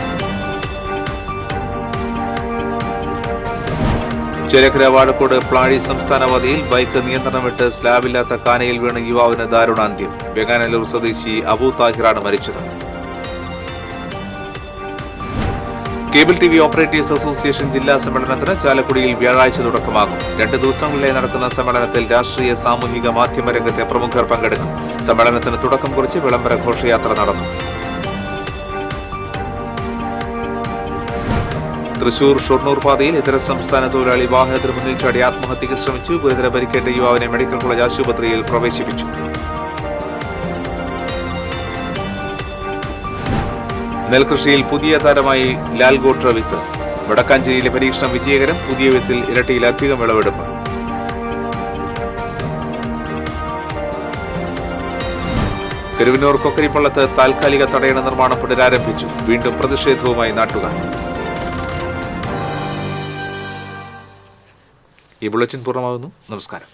ചേലക്കര വാഴക്കോട് പ്ലാഴി സംസ്ഥാനപാതയിൽ ബൈക്ക് നിയന്ത്രണം വിട്ട് സ്ലാബില്ലാത്ത കാനയിൽ വീണ് യുവാവിന് ദാരുണാന്ത്യം. വെങ്ങാനല്ലൂർ സ്വദേശി അബു താഹിറാണ് മരിച്ചത്. കേബിൾ TV ഓപ്പറേറ്റേഴ്സ് അസോസിയേഷൻ ജില്ലാ സമ്മേളനത്തിന് ചാലക്കുടിയിൽ വ്യാഴാഴ്ച തുടക്കമാകും. 2 ദിവസങ്ങളിലായി നടക്കുന്ന സമ്മേളനത്തിൽ രാഷ്ട്രീയ, സാമൂഹിക, മാധ്യമ രംഗത്തെ പ്രമുഖർ പങ്കെടുക്കും. സമ്മേളനത്തിന് തുടക്കം കുറിച്ച് വിളംബര ഘോഷയാത്ര നടന്നു. തൃശൂർ ഷൊർണൂർ പാതയിൽ ഇതര സംസ്ഥാന തൊഴിലാളി വാഹനത്തിന് മുന്നിൽ ചാടി ആത്മഹത്യയ്ക്ക് ശ്രമിച്ചു. ഗുരുതര പരിക്കേറ്റ യുവാവിനെ മെഡിക്കൽ കോളേജ് ആശുപത്രിയിൽ പ്രവേശിപ്പിച്ചു. നെൽകൃഷിയിൽ പുതിയ താരമായി ലാൽഗോട്ട് വിത്ത്. വടക്കാഞ്ചേരിയിലെ പരീക്ഷണം വിജയകരം. പുതിയ വിത്തിൽ ഇരട്ടിയിലധികം വിളവെടുപ്പ്. കരുവന്നൂർ കൊക്കരിപ്പള്ളത്ത് താൽക്കാലിക തടയണ നിർമ്മാണം പുനരാരംഭിച്ചു. വീണ്ടും പ്രതിഷേധവുമായി നാട്ടുകാർ. ഈ ബുള്ളറ്റിൻ പൂർണ്ണമാകുന്നു. നമസ്കാരം.